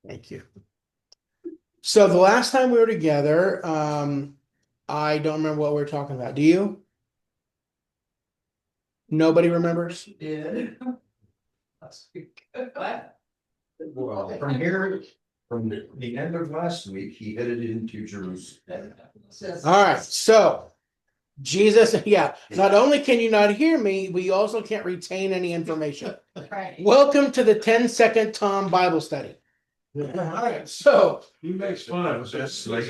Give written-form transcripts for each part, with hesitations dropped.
Thank you. So the last time we were together, I don't remember what we were talking about. Do you? Nobody remembers? Yeah. Last week. Well, from here, from the end of last week, he headed into Jerusalem. All right, so Jesus, yeah, not only can you not hear me, but you also can't retain any information. Right. Welcome to the 10-second Tom Bible study. All right, so He makes fun of us. That's like,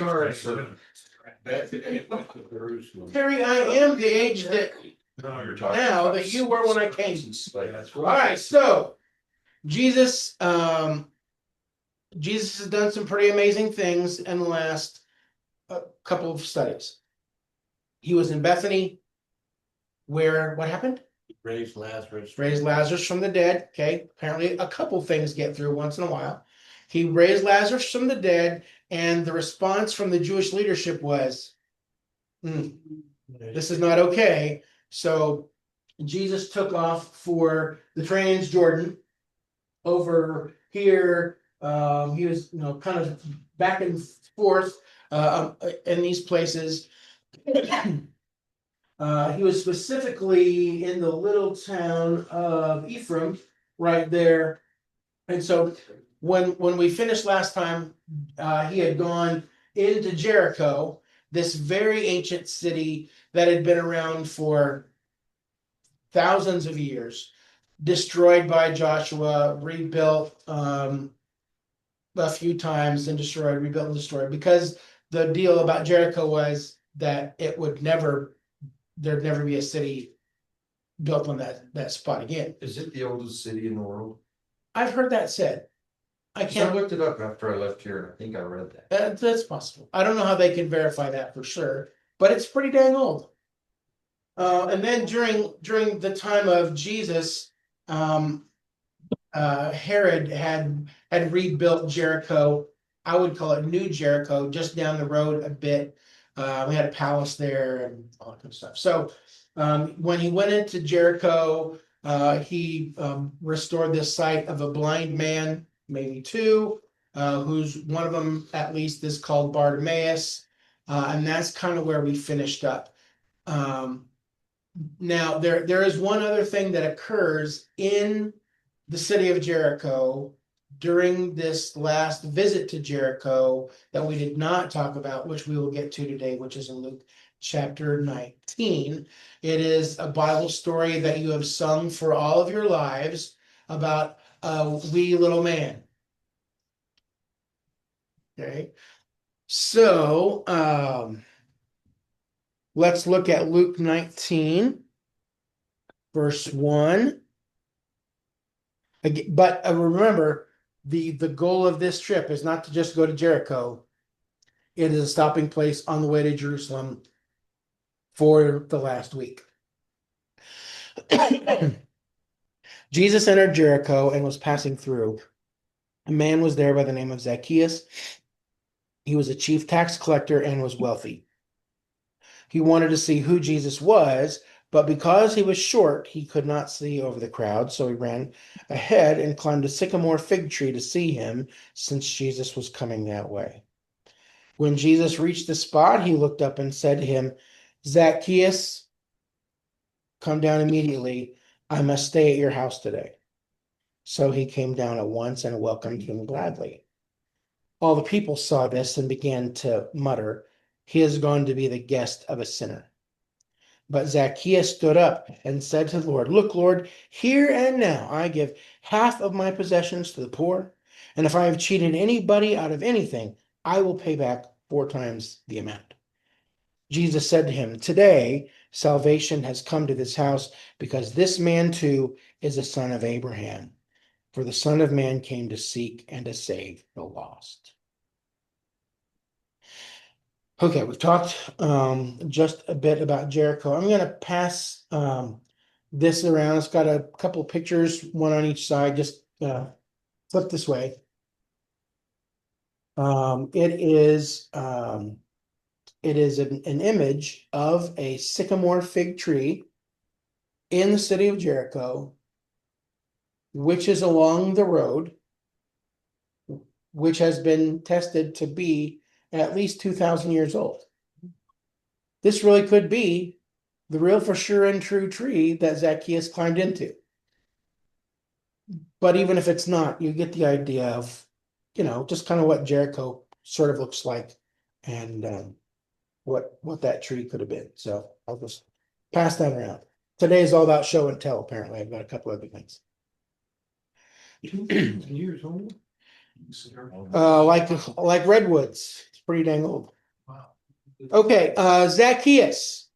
Terry, I am the age that now that you were when I came. All right, so Jesus, Jesus has done some pretty amazing things in the last couple of studies. He was in Bethany, where what happened? Raised Lazarus. Raised Lazarus from the dead. Okay, apparently a couple things get through once in a while. He raised Lazarus from the dead, and the response from the Jewish leadership was, this is not okay. So Jesus took off for the Transjordan over here. He was, kind of back and forth in these places. He was specifically in the little town of Ephraim, right there. And so when we finished last time, he had gone into Jericho, this very ancient city that had been around for thousands of years, destroyed by Joshua, rebuilt a few times, and destroyed, rebuilt and destroyed, because the deal about Jericho was that it would never, there'd never be a city built on that spot again. Is it the oldest city in the world? I've heard that said. I I can't. looked it up after I left here, and I think I read that. That's possible. I don't know how they can verify that for sure, but it's pretty dang old. And then during the time of Jesus, Herod had rebuilt Jericho. I would call it New Jericho, just down the road a bit. We had a palace there and all that kind of stuff. So when he went into Jericho, he restored this sight of a blind man, maybe two, who's one of them at least is called Bartimaeus, and that's kind of where we finished up. Now there is one other thing that occurs in the city of Jericho during this last visit to Jericho that we did not talk about, which we will get to today, which is in Luke chapter 19. It is a Bible story that you have sung for all of your lives about a wee little man. Okay, so let's look at Luke 19, verse 1. Again, but remember, the goal of this trip is not to just go to Jericho. It is a stopping place on the way to Jerusalem for the last week. Jesus entered Jericho and was passing through. A man was there by the name of Zacchaeus. He was a chief tax collector and was wealthy. He wanted to see who Jesus was, but because he was short, he could not see over the crowd, so he ran ahead and climbed a sycamore fig tree to see him, since Jesus was coming that way. When Jesus reached the spot, he looked up and said to him, Zacchaeus, come down immediately. I must stay at your house today. So he came down at once and welcomed him gladly. All the people saw this and began to mutter, he is going to be the guest of a sinner. But Zacchaeus stood up and said to the Lord, look, Lord, here and now I give half of my possessions to the poor, and if I have cheated anybody out of anything, I will pay back 4 times the amount. Jesus said to him, today salvation has come to this house, because this man too is a son of Abraham. For the Son of Man came to seek and to save the lost. Okay, we've talked just a bit about Jericho. I'm going to pass this around. It's got a couple of pictures, one on each side. Just flip this way. It is an image of a sycamore fig tree in the city of Jericho, which is along the road which has been tested to be at least 2,000 years old. This really could be the real for sure and true tree that Zacchaeus climbed into. But even if it's not, you get the idea of, just kind of what Jericho sort of looks like and what that tree could have been. So I'll just pass that around. Today is all about show and tell, apparently. I've got a couple other things. Years old? Like redwoods. It's pretty dang old. Wow. Okay, Zacchaeus.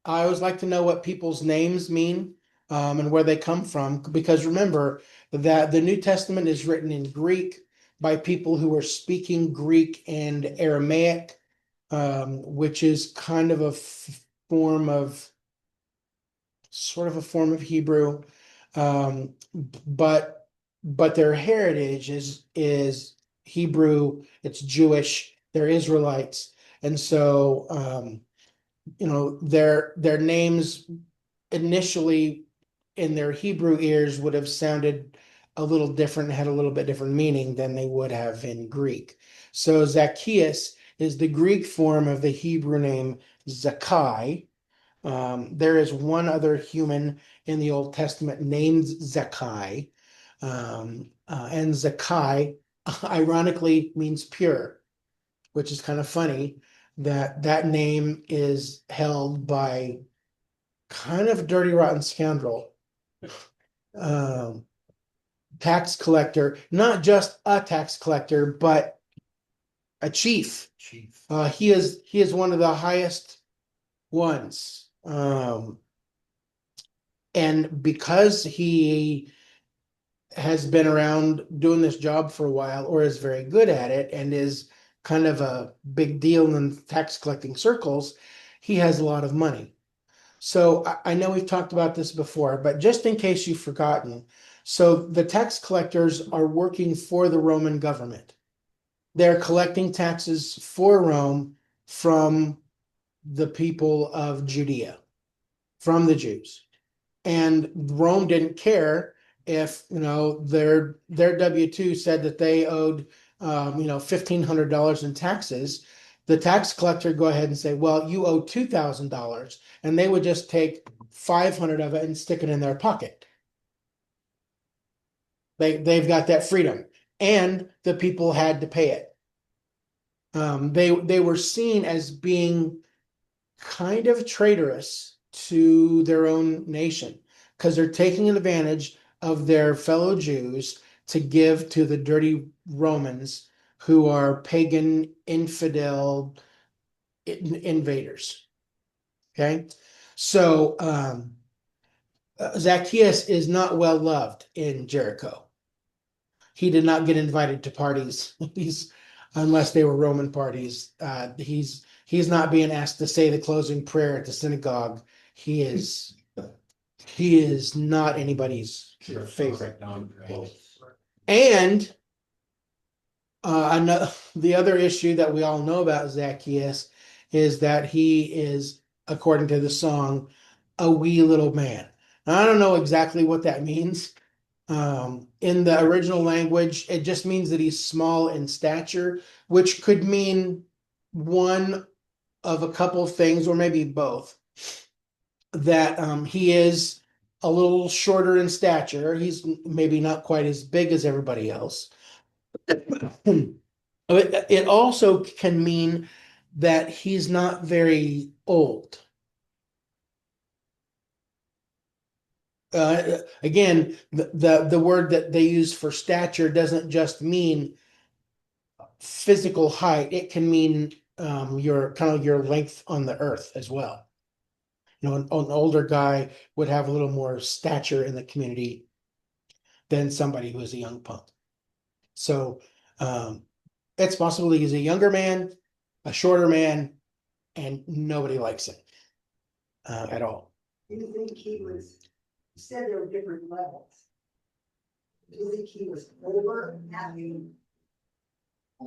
I always like to know what people's names mean and where they come from, because remember that the New Testament is written in Greek by people who are speaking Greek and Aramaic, which is kind of a sort of a form of Hebrew, but their heritage is Hebrew. It's Jewish. They're Israelites, and so their names initially in their Hebrew ears would have sounded a little different, had a little bit different meaning than they would have in Greek. So Zacchaeus is the Greek form of the Hebrew name Zacchaeus. There is one other human in the Old Testament named Zacchaeus, and Zacchaeus ironically means pure, which is kind of funny that name is held by kind of dirty, rotten scoundrel, tax collector, not just a tax collector, but a chief. He is one of the highest ones. And because he has been around doing this job for a while, or is very good at it, and is kind of a big deal in tax collecting circles, he has a lot of money. So I know we've talked about this before, but just in case you've forgotten, so the tax collectors are working for the Roman government. They're collecting taxes for Rome from the people of Judea, from the Jews. And Rome didn't care if, their W-2 said that they owed, $1,500 in taxes. The tax collector would go ahead and say, well, you owe $2,000, and they would just take 500 of it and stick it in their pocket. They've got that freedom, and the people had to pay it. They were seen as being kind of traitorous to their own nation, because they're taking advantage of their fellow Jews to give to the dirty Romans, who are pagan, infidel invaders. Okay, so Zacchaeus is not well loved in Jericho. He did not get invited to parties. Unless they were Roman parties. He's not being asked to say the closing prayer at the synagogue. He is not anybody's favorite. And the other issue that we all know about Zacchaeus is that he is, according to the song, a wee little man. Now, I don't know exactly what that means. In the original language, it just means that he's small in stature, which could mean one of a couple of things, or maybe both. That he is a little shorter in stature. He's maybe not quite as big as everybody else. It also can mean that he's not very old. Again, the word that they use for stature doesn't just mean physical height. It can mean your kind of your length on the earth as well. An older guy would have a little more stature in the community than somebody who is a young punk. So it's possible he's a younger man, a shorter man, and nobody likes him at all. Do you think he was, you said there were different levels. Do you think he was over having?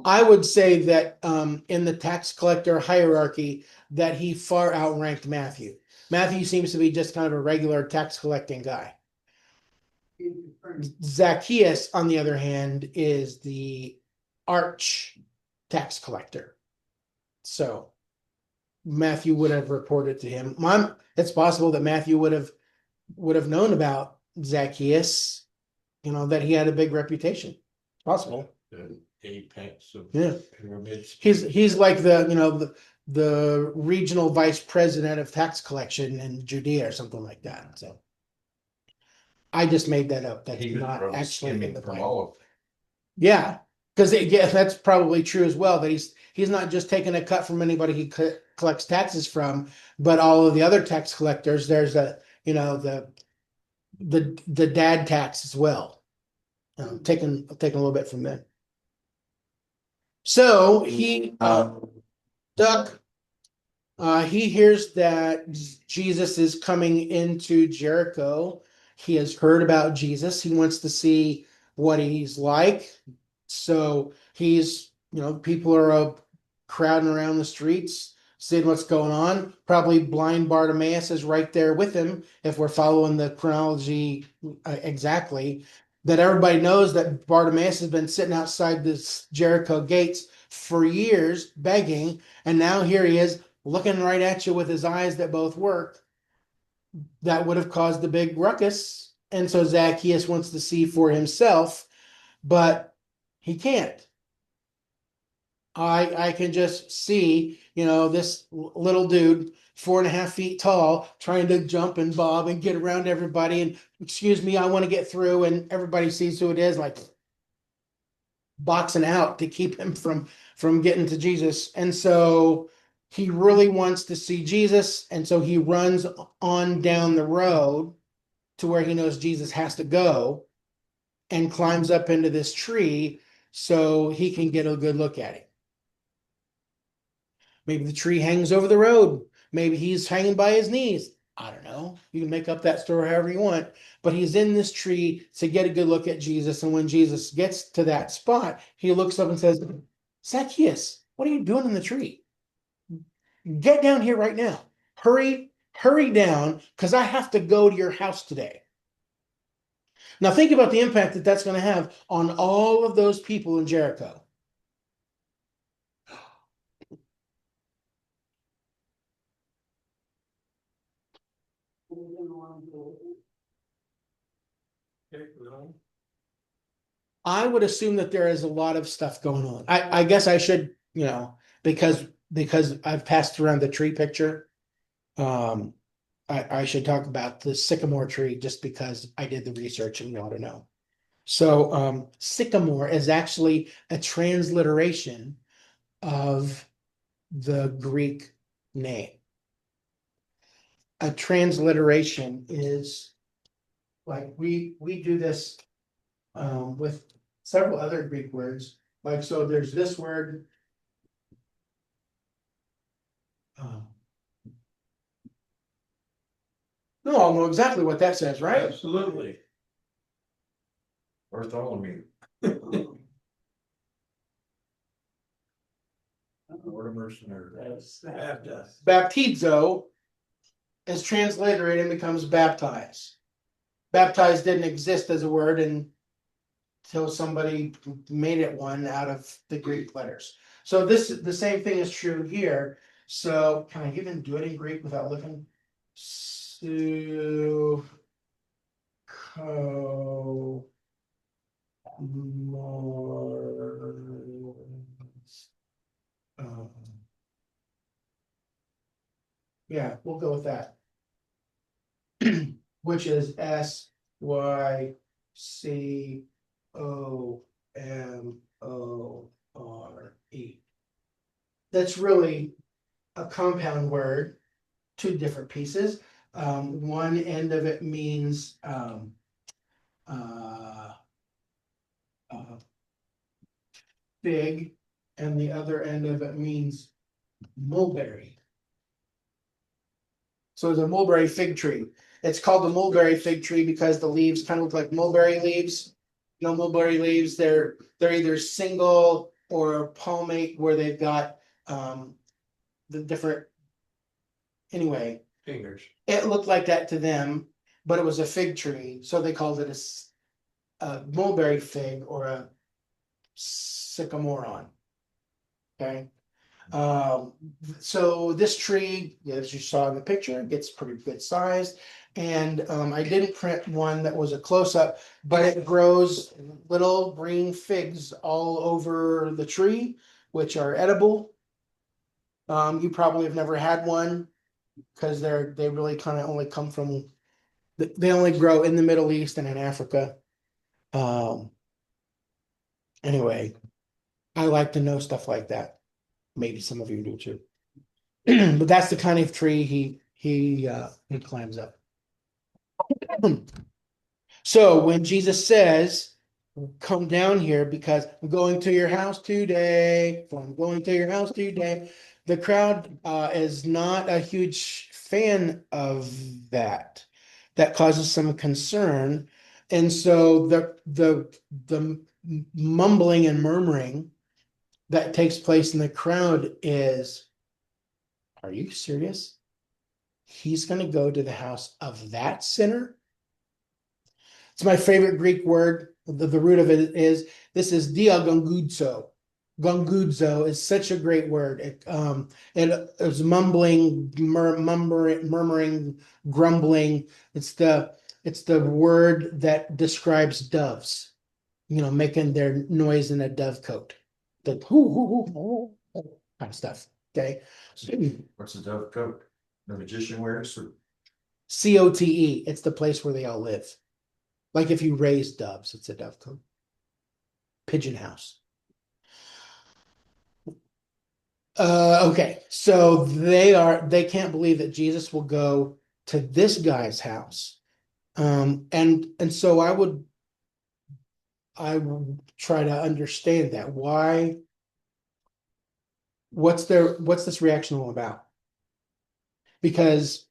I would say that in the tax collector hierarchy, that he far outranked Matthew. Matthew seems to be just kind of a regular tax collecting guy. Zacchaeus, on the other hand, is the arch tax collector. So Matthew would have reported to him. It's possible that Matthew would have known about Zacchaeus, that he had a big reputation. It's possible. The apex of Yeah. pyramids. He's like the regional vice president of tax collection in Judea or something like that. So I just made that up. That's He was not probably actually in skimming the from Bible. all of Yeah, because yeah, that's probably true as well. That he's not just taking a cut from anybody he collects taxes from, but all of the other tax collectors. There's the dad tax as well. Taking a little bit from them. So he Duck. He hears that Jesus is coming into Jericho. He has heard about Jesus. He wants to see what he's like. So people are crowding around the streets, seeing what's going on. Probably blind Bartimaeus is right there with him, if we're following the chronology exactly. That everybody knows that Bartimaeus has been sitting outside this Jericho gates for years begging, and now here he is looking right at you with his eyes that both work. That would have caused the big ruckus. And so Zacchaeus wants to see for himself, but he can't. I can just see, this little dude, 4.5 feet tall, trying to jump and bob and get around everybody. And excuse me, I want to get through. And everybody sees who it is, like boxing out to keep him from getting to Jesus. And so he really wants to see Jesus. And so he runs on down the road to where he knows Jesus has to go and climbs up into this tree so he can get a good look at it. Maybe the tree hangs over the road. Maybe he's hanging by his knees. I don't know. You can make up that story however you want. But he's in this tree to get a good look at Jesus. And when Jesus gets to that spot, he looks up and says, Zacchaeus, what are you doing in the tree? Get down here right now. Hurry down, because I have to go to your house today. Now think about the impact that that's going to have on all of those people in Jericho. I would assume that there is a lot of stuff going on. I guess I should, because I've passed around the tree picture. I should talk about the sycamore tree just because I did the research and you ought to know. So sycamore is actually a transliteration of the Greek name. A transliteration is like we do this with several other Greek words. Like, so there's this word. No, I'll know exactly what that says, right? Absolutely. Bartholomew. Mortimer's nerd. Baptizo is transliterated and becomes baptized. Baptized didn't exist as a word until somebody made it one out of the Greek letters. So the same thing is true here. So can I even do it in Greek without looking? Yeah, we'll go with that. Which is Sycomore. That's really a compound word, two different pieces. One end of it means fig, and the other end of it means mulberry. So it's a mulberry fig tree. It's called the mulberry fig tree because the leaves kind of look like mulberry leaves. Mulberry leaves, they're either single or palmate where they've got the different. Anyway, Fingers. it looked like that to them, but it was a fig tree, so they called it a mulberry fig or a sycamore on. Okay. Um, so this tree, as you saw in the picture, gets pretty good size. And I didn't print one that was a close-up, but it grows little green figs all over the tree, which are edible. You probably have never had one because they really kind of only come from they only grow in the Middle East and in Africa. Um, anyway, I like to know stuff like that. Maybe some of you do too. But that's the kind of tree he climbs up. So when Jesus says, "Come down here because I'm going to your house today," I'm going to your house today, the crowd is not a huge fan of that. That causes some concern, and so the mumbling and murmuring that takes place in the crowd is, "Are you serious? He's going to go to the house of that sinner?" It's my favorite Greek word. The root of it is this is diagonguzo. Gonguzo is such a great word. It is mumbling, murmuring, grumbling. It's the word that describes doves, making their noise in a dove coat. The kind of stuff. Okay. What's the dove coat? The magician wears? Or COTE. It's the place where they all live. Like if you raise doves, it's a dove cote. Pigeon house. Okay, so they can't believe that Jesus will go to this guy's house. And so I would try to understand that. Why? What's this reaction all about? Because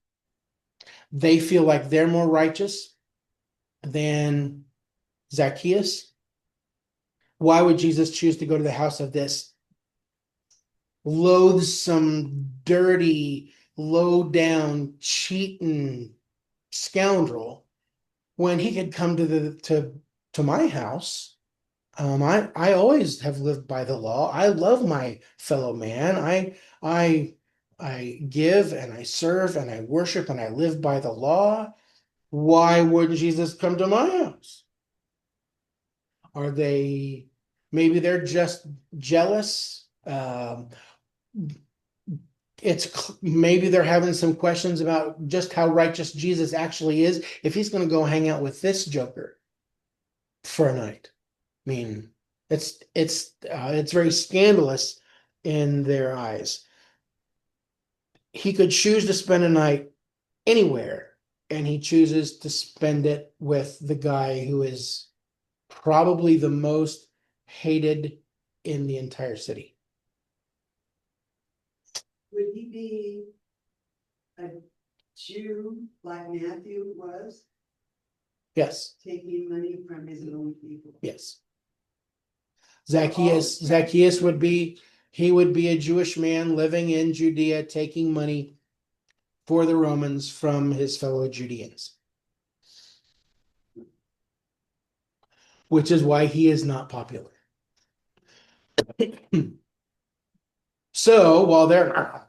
they feel like they're more righteous than Zacchaeus. Why would Jesus choose to go to the house of this loathsome, dirty, low down, cheating scoundrel when he could come to my house? I always have lived by the law. I love my fellow man. I give and I serve and I worship and I live by the law. Why wouldn't Jesus come to my house? Are they maybe they're just jealous? Maybe they're having some questions about just how righteous Jesus actually is if he's going to go hang out with this joker for a night. I mean, it's very scandalous in their eyes. He could choose to spend a night anywhere, and he chooses to spend it with the guy who is probably the most hated in the entire city. Would he be a Jew like Matthew was, Yes, taking money from his own people? yes. Zacchaeus would be a Jewish man living in Judea, taking money for the Romans from his fellow Judeans, which is why he is not popular. So while they're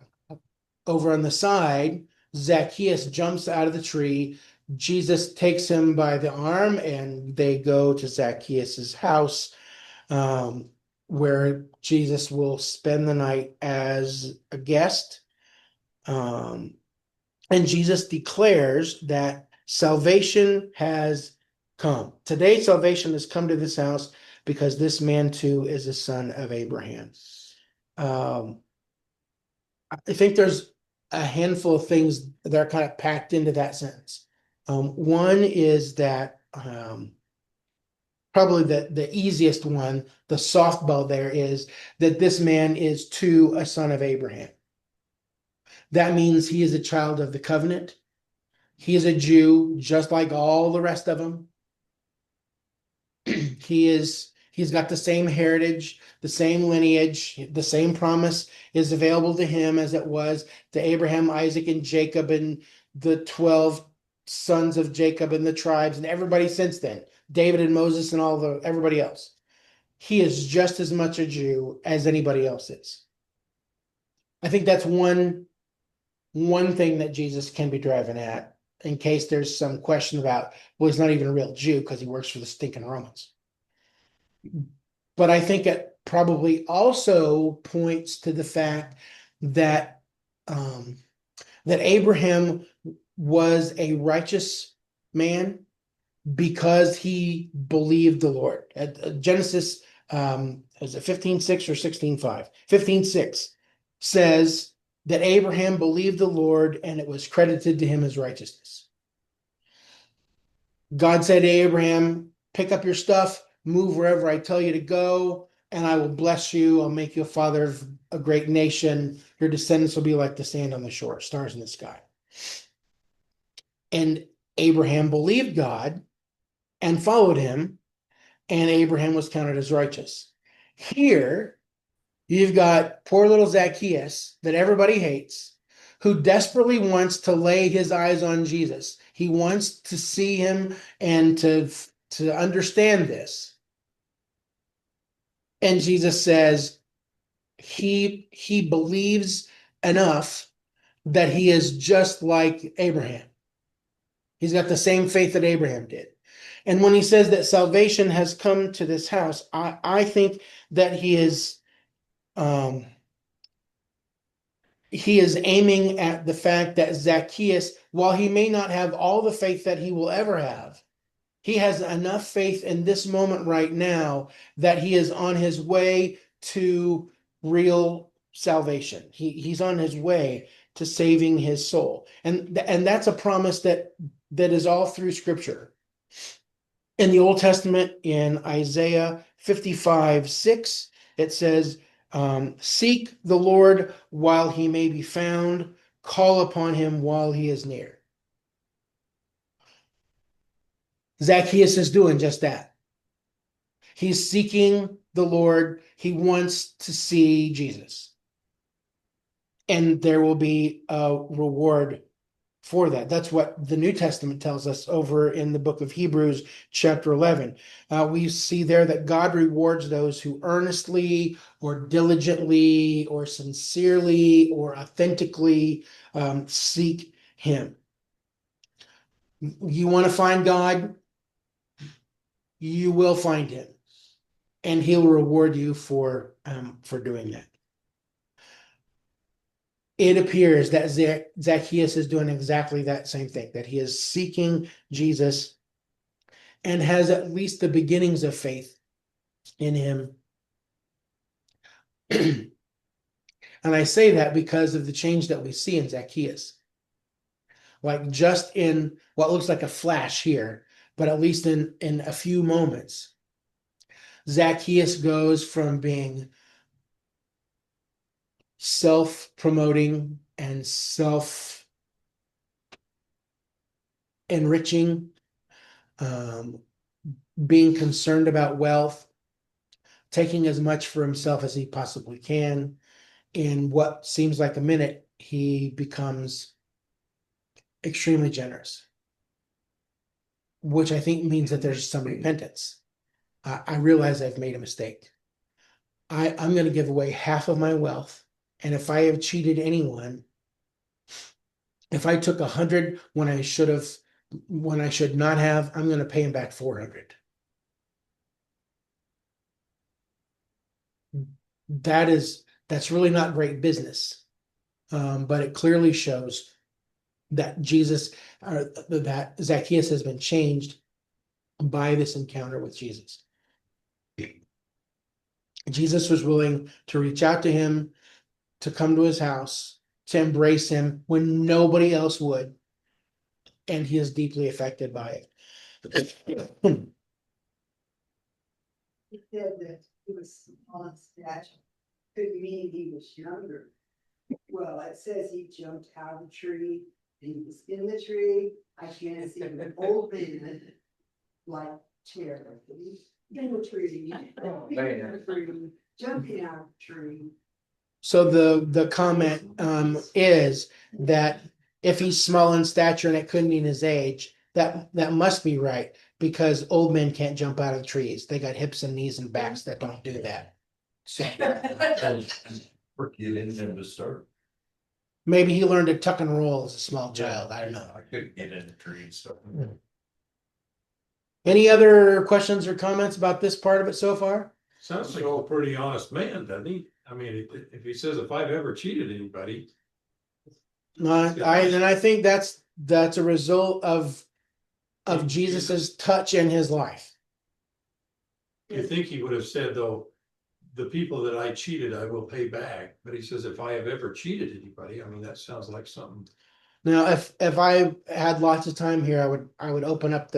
over on the side, Zacchaeus jumps out of the tree. Jesus takes him by the arm and they go to Zacchaeus's house, where Jesus will spend the night as a guest. And Jesus declares that salvation has come. Today, salvation has come to this house because this man too is a son of Abraham. I think there's a handful of things that are kind of packed into that sentence. One is that probably the easiest one, the softball there is that this man is too a son of Abraham. That means he is a child of the covenant. He is a Jew, just like all the rest of them. He's got the same heritage, the same lineage, the same promise is available to him as it was to Abraham, Isaac, and Jacob, and the 12 sons of Jacob and the tribes and everybody since then, David and Moses and everybody else. he is just as much a Jew as anybody else is. I think that's one thing that Jesus can be driving at, in case there's some question about, well, he's not even a real Jew because he works for the stinking Romans. But I think it probably also points to the fact that that Abraham was a righteous man because he believed the Lord. At Genesis, is it 15:6 or 16:5? 15:6 says that Abraham believed the Lord and it was credited to him as righteousness. God said to Abraham, pick up your stuff, move wherever I tell you to go, and I will bless you. I'll make you a father of a great nation. Your descendants will be like the sand on the shore, stars in the sky. And Abraham believed God and followed him, and Abraham was counted as righteous. Here, you've got poor little Zacchaeus that everybody hates, who desperately wants to lay his eyes on Jesus. He wants to see him and to understand this. And Jesus says he believes enough that he is just like Abraham. He's got the same faith that Abraham did. And when he says that salvation has come to this house, I think that he is aiming at the fact that Zacchaeus, while he may not have all the faith that he will ever have, he has enough faith in this moment right now that he is on his way to real salvation. He's on his way to saving his soul. And that's a promise that is all through Scripture. In the Old Testament, in Isaiah 55:6, it says, seek the Lord while he may be found, call upon him while he is near. Zacchaeus is doing just that. He's seeking the Lord. He wants to see Jesus. And there will be a reward for that. That's what the New Testament tells us over in the book of Hebrews, chapter 11. We see there that God rewards those who earnestly or diligently or sincerely or authentically seek him. You want to find God? You will find him, and he'll reward you for doing that. It appears that Zacchaeus is doing exactly that same thing, that he is seeking Jesus and has at least the beginnings of faith in him. And I say that because of the change that we see in Zacchaeus. Like just in what looks like a flash here, but at least in a few moments, Zacchaeus goes from being self-promoting and self-enriching, being concerned about wealth, taking as much for himself as he possibly can. In what seems like a minute, he becomes extremely generous, which I think means that there's some repentance. I realize I've made a mistake. I'm going to give away half of my wealth. And if I have cheated anyone, if I took 100 when I should not have, I'm going to pay him back 400. That's really not great business. But it clearly shows that that Zacchaeus has been changed by this encounter with Jesus. Jesus was willing to reach out to him, to come to his house, to embrace him when nobody else would. And he is deeply affected by it. He said that he was on stature. Could mean he was younger. Well, it says he jumped out of the tree, and he was in the tree. I can't see an old man like Cherry. In the tree, jumping out of the tree. So the comment is that if he's small in stature and it couldn't mean his age, that must be right, because old men can't jump out of the trees. They got hips and knees and backs that don't do that. So Or get in them to start. maybe he learned to tuck and roll as a small child. I don't know. I couldn't get in the tree and stuff. Any other questions or comments about this part of it so far? Sounds like a pretty honest man, doesn't he? I mean, if he says, if I've ever cheated anybody, I think that's a result of Jesus's touch in his life. you think he would have said, though, the people that I cheated, I will pay back. But he says, if I have ever cheated anybody, I mean, that sounds like something. Now, if I had lots of time here, I would open up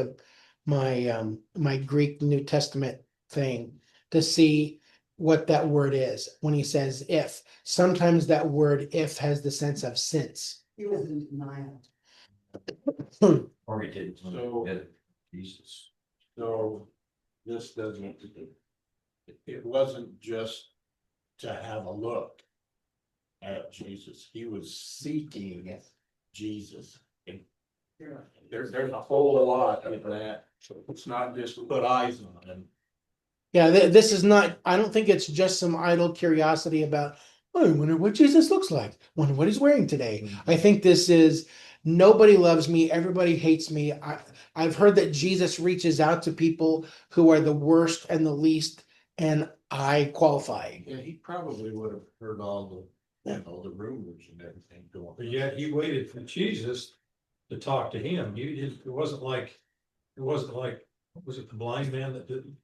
my Greek New Testament thing to see what that word is when he says if. Sometimes that word if has the sense of since. He was in denial. Or he did. So- Yeah, Jesus. So this doesn't, it wasn't just to have a look at Jesus. He was seeking Jesus. And there's a whole lot in that. So it's not just put eyes on him. Yeah, this is not, I don't think it's just some idle curiosity about, oh, I wonder what Jesus looks like. Wonder what he's wearing today. I think this is, nobody loves me. Everybody hates me. I've heard that Jesus reaches out to people who are the worst and the least, and I qualify. Yeah, he probably would have heard all the rumors and everything going. But yet he waited for Jesus to talk to him. It wasn't like, was it the blind man that didn't?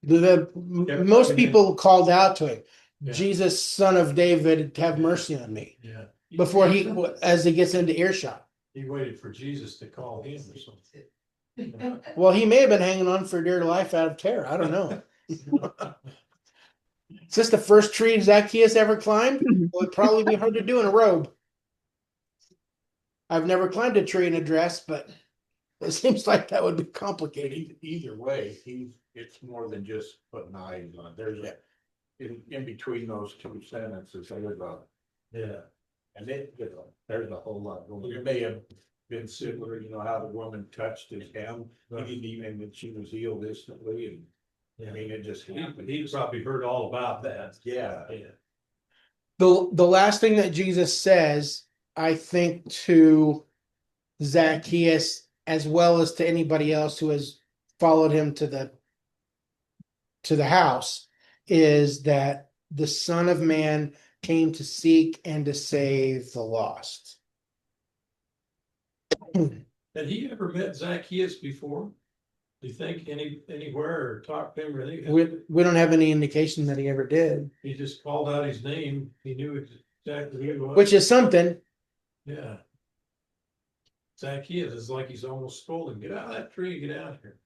Most people called out to him, Yeah. Jesus, son of David, have mercy on me. Yeah. Before as he gets into earshot. He waited for Jesus to call him or something. Well, he may have been hanging on for dear life out of terror. I don't know. Is this the first tree Zacchaeus ever climbed? It would probably be hard to do in a robe. I've never climbed a tree in a dress, but it seems like that would be complicated. Either way, it's more than just putting eyes on. There's in between those two sentences, there's yeah. And there's a whole lot going. It may have been similar, how the woman touched his hem. He didn't even, that she was healed instantly, and I mean, it just happened. He probably heard all about that. Yeah. The last thing that Jesus says, I think, to Zacchaeus, as well as to anybody else who has followed him to the house, is that the Son of Man came to seek and to save the lost. Had he ever met Zacchaeus before? Do you think anywhere or talked to him or anything? We don't have any indication that he ever did, He just called out his name. He knew exactly who he was. which is something. Yeah. Zacchaeus is like he's almost scolding, get out of that tree, get out of here.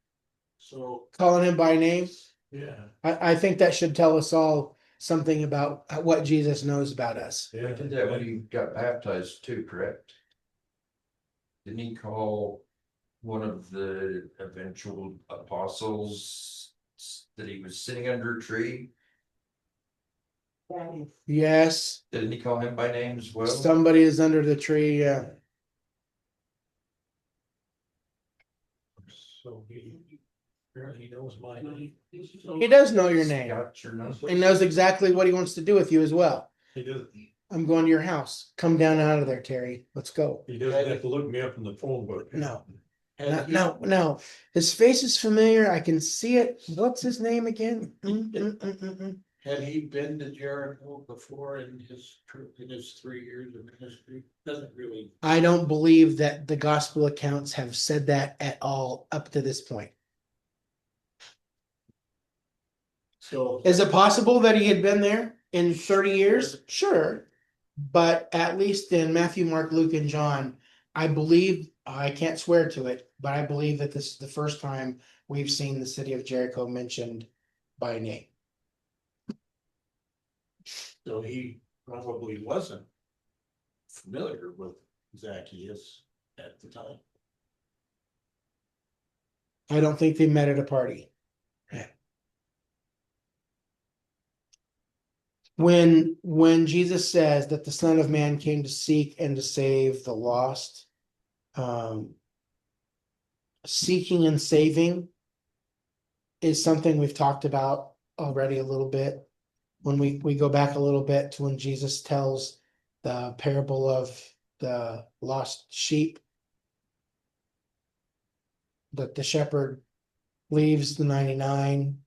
So, Calling him by name. yeah. I think that should tell us all something about what Jesus knows about us. Yeah. I did that when he got baptized too, correct? Didn't he call one of the eventual apostles that he was sitting under a tree? Yes, Didn't he call him by name as well? somebody is under the tree. Yeah. So apparently he knows my name. He does know your name. Got your number. He knows exactly what he wants to do with you as well. He does. I'm going to your house. Come down out of there, Terry. Let's go. He doesn't have to look me up in the phone book. No. No. His face is familiar. I can see it. What's his name again? Had he been to Jericho before in his 3 years of ministry? Doesn't really. I don't believe that the gospel accounts have said that at all up to this point. So. Is it possible that he had been there in 30 years? Sure. But at least in Matthew, Mark, Luke, and John, I believe, I can't swear to it, but I believe that this is the first time we've seen the city of Jericho mentioned by name. So he probably wasn't familiar with Zacchaeus at the time. I don't think they met at a party. When Jesus says that the Son of Man came to seek and to save the lost, seeking and saving is something we've talked about already a little bit. When we go back a little bit to when Jesus tells the parable of the lost sheep, that the shepherd leaves the 99,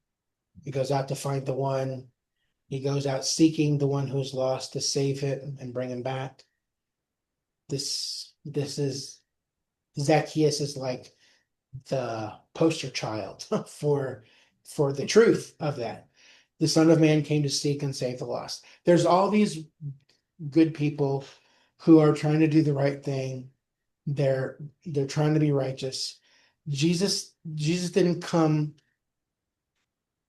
he goes out to find the one, he goes out seeking the one who's lost to save it and bring him back. This is Zacchaeus is like the poster child for the truth of that. The Son of Man came to seek and save the lost. There's all these good people who are trying to do the right thing. They're trying to be righteous. Jesus didn't come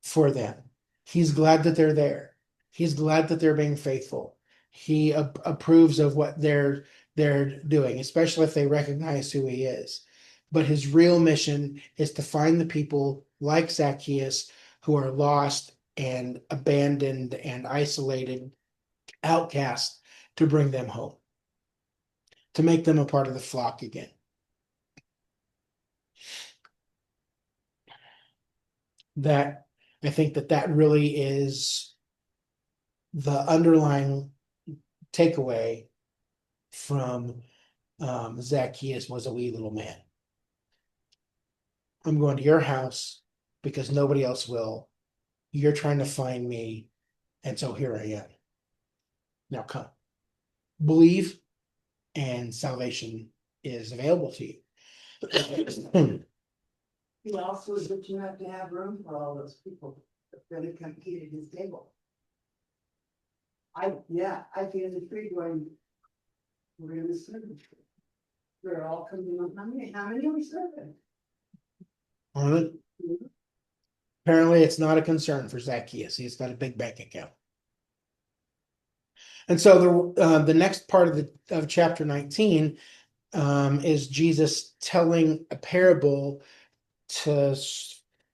for them. He's glad that they're there. He's glad that they're being faithful. He approves of what they're doing, especially if they recognize who he is. But his real mission is to find the people like Zacchaeus who are lost and abandoned and isolated, outcast, to bring them home, to make them a part of the flock again. That I think that really is the underlying takeaway from Zacchaeus was a wee little man. I'm going to your house because nobody else will. You're trying to find me, and so here I am. Now come. Believe, and salvation is available to you. He also said you have to have room for all those people that are gonna come eat at his table. I'd be in the tree going, we're gonna serve them. They're all coming on, how many are we serving? Apparently, it's not a concern for Zacchaeus. He's got a big bank account. And so the next part of chapter 19 is Jesus telling a parable to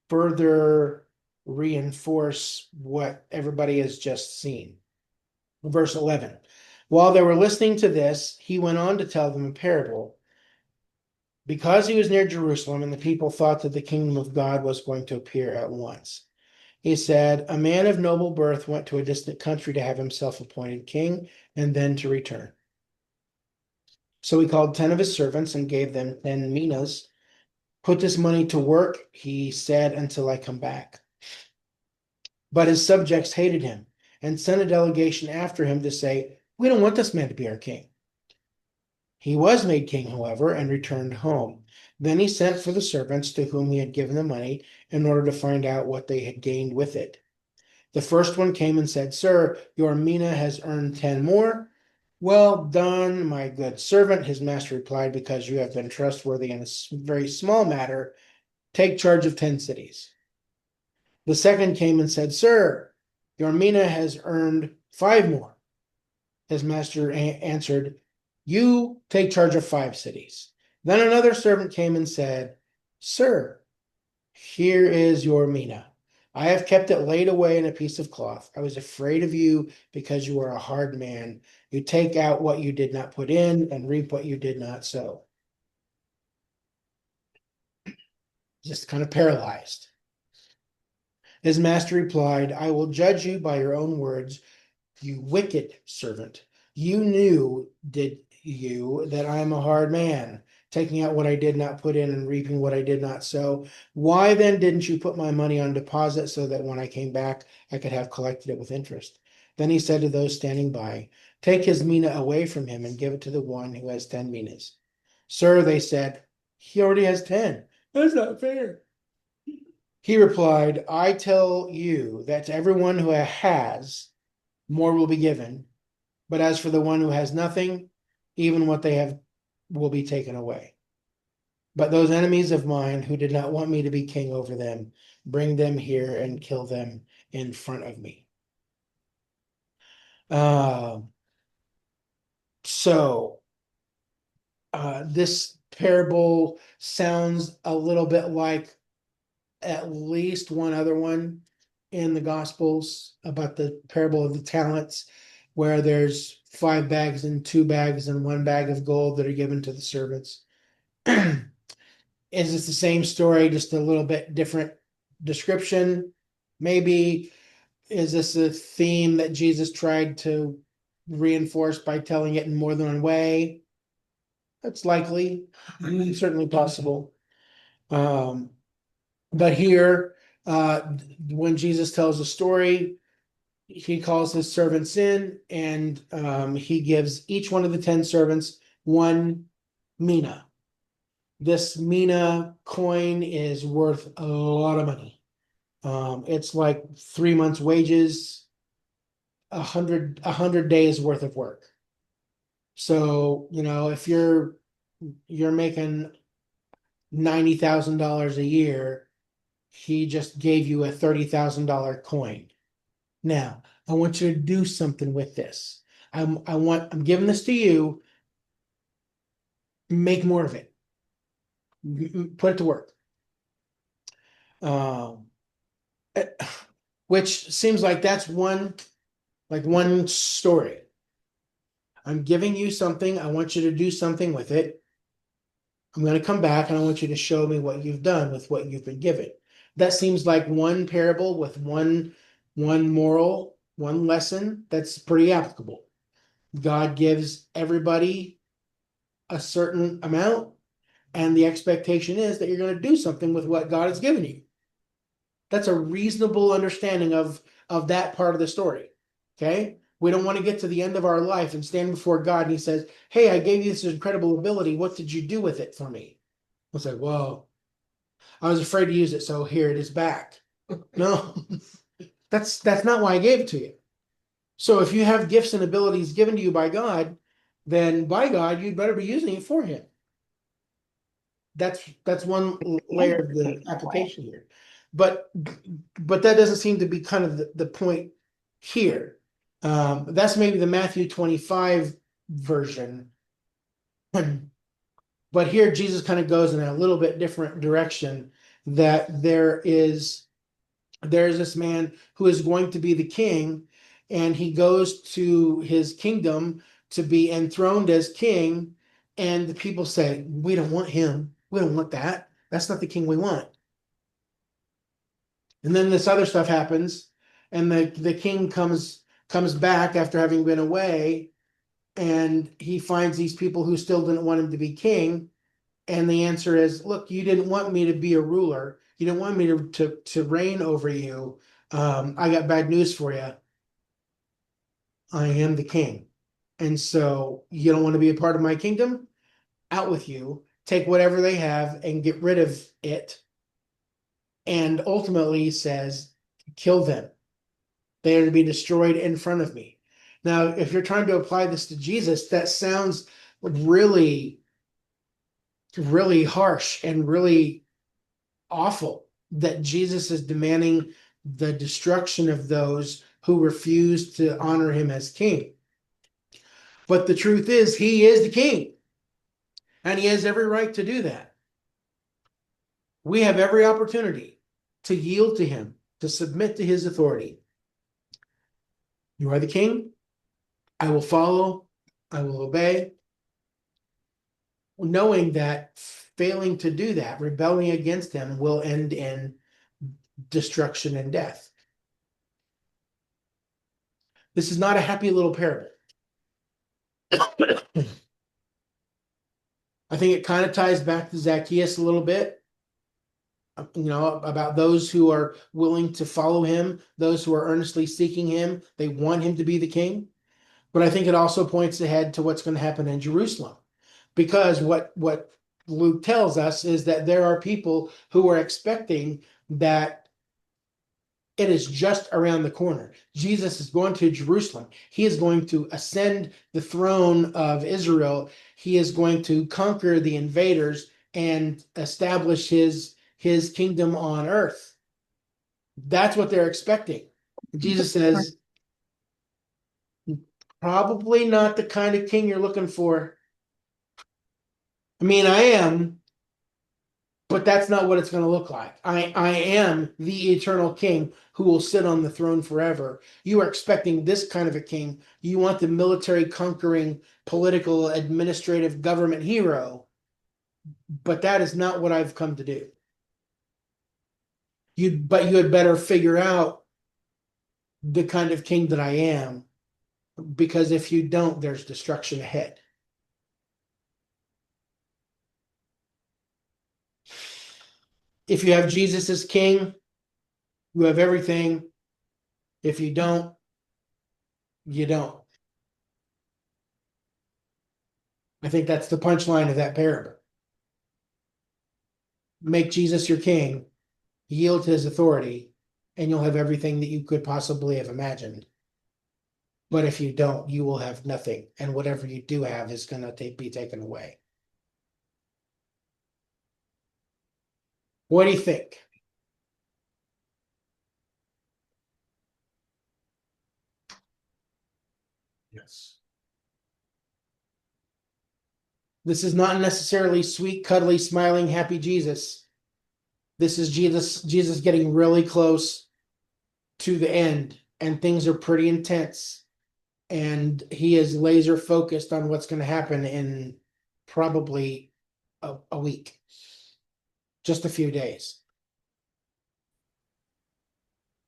further reinforce what everybody has just seen. Verse 11. While they were listening to this, he went on to tell them a parable. Because he was near Jerusalem and the people thought that the kingdom of God was going to appear at once. He said, a man of noble birth went to a distant country to have himself appointed king and then to return. So he called 10 of his servants and gave them 10 minas. Put this money to work, he said, until I come back. But his subjects hated him and sent a delegation after him to say, we don't want this man to be our king. He was made king, however, and returned home. Then he sent for the servants to whom he had given the money in order to find out what they had gained with it. The first one came and said, sir, your mina has earned 10 more. Well done, my good servant, his master replied, because you have been trustworthy in a very small matter. Take charge of 10 cities. The second came and said, sir, your mina has earned 5 more. His master answered, you take charge of 5 cities. Then another servant came and said, sir, here is your mina. I have kept it laid away in a piece of cloth. I was afraid of you because you are a hard man. You take out what you did not put in and reap what you did not sow. Just kind of paralyzed. His master replied, I will judge you by your own words, you wicked servant. You knew, did you, that I am a hard man, taking out what I did not put in and reaping what I did not sow. Why then didn't you put my money on deposit so that when I came back, I could have collected it with interest? Then he said to those standing by, take his mina away from him and give it to the one who has 10 minas. Sir, they said, he already has 10. That's not fair. He replied, I tell you that to everyone who has, more will be given. But as for the one who has nothing, even what they have will be taken away. But those enemies of mine who did not want me to be king over them, bring them here and kill them in front of me. This parable sounds a little bit like at least one other one in the Gospels about the parable of the talents, where there's 5 bags and 2 bags and 1 bag of gold that are given to the servants. Is this the same story, just a little bit different description? Maybe. Is this a theme that Jesus tried to reinforce by telling it in more than one way? That's likely, certainly possible. But here, when Jesus tells a story, he calls his servants in, and he gives each one of the 10 servants one mina. This mina coin is worth a lot of money. It's like 3 months' wages, 100 days worth of work. So, if you're making $90,000 a year, he just gave you a $30,000 coin. Now, I want you to do something with this. I'm giving this to you. Make more of it. Put it to work. Um, eh, which seems like that's one story. I'm giving you something. I want you to do something with it. I'm going to come back and I want you to show me what you've done with what you've been given. That seems like one parable with one moral, one lesson that's pretty applicable. God gives everybody a certain amount, and the expectation is that you're going to do something with what God has given you. That's a reasonable understanding of that part of the story. Okay? We don't want to get to the end of our life and stand before God and he says, hey, I gave you this incredible ability. What did you do with it for me? I'll say, well, I was afraid to use it, so here it is back. No, that's not why I gave it to you. So if you have gifts and abilities given to you by God, then by God, you'd better be using it for him. That's one layer of the application here. But that doesn't seem to be kind of the point here. That's maybe the Matthew 25 version. But here Jesus kind of goes in a little bit different direction, that there's this man who is going to be the king, and he goes to his kingdom to be enthroned as king, and the people say, we don't want him. We don't want that. That's not the king we want. And then this other stuff happens, and the king comes back after having been away, and he finds these people who still didn't want him to be king. And the answer is, look, you didn't want me to be a ruler. You didn't want me to reign over you. I got bad news for you. I am the king. And so you don't want to be a part of my kingdom? Out with you. Take whatever they have and get rid of it. And ultimately says, kill them. They are to be destroyed in front of me. Now, if you're trying to apply this to Jesus, that sounds really, really harsh and really awful, that Jesus is demanding the destruction of those who refuse to honor him as king. But the truth is, he is the king, and he has every right to do that. We have every opportunity to yield to him, to submit to his authority. You are the king. I will follow. I will obey. Knowing that failing to do that, rebelling against him, will end in destruction and death. This is not a happy little parable. I think it kind of ties back to Zacchaeus a little bit, about those who are willing to follow him, those who are earnestly seeking him. They want him to be the king. But I think it also points ahead to what's going to happen in Jerusalem, because what Luke tells us is that there are people who are expecting that it is just around the corner. Jesus is going to Jerusalem. He is going to ascend the throne of Israel. He is going to conquer the invaders and establish his kingdom on earth. That's what they're expecting. Jesus says, probably not the kind of king you're looking for. I mean, I am, but that's not what it's going to look like. I am the eternal king who will sit on the throne forever. You are expecting this kind of a king. You want the military conquering, political, administrative government hero. But that is not what I've come to do. But you had better figure out the kind of king that I am, because if you don't, there's destruction ahead. If you have Jesus as king, you have everything. If you don't, you don't. I think that's the punchline of that parable. Make Jesus your king, yield to his authority, and you'll have everything that you could possibly have imagined. But if you don't, you will have nothing, and whatever you do have is going to be taken away. What do you think? Yes. This is not necessarily sweet, cuddly, smiling, happy Jesus. This is Jesus getting really close to the end, and things are pretty intense. And he is laser focused on what's going to happen in probably a week, just a few days.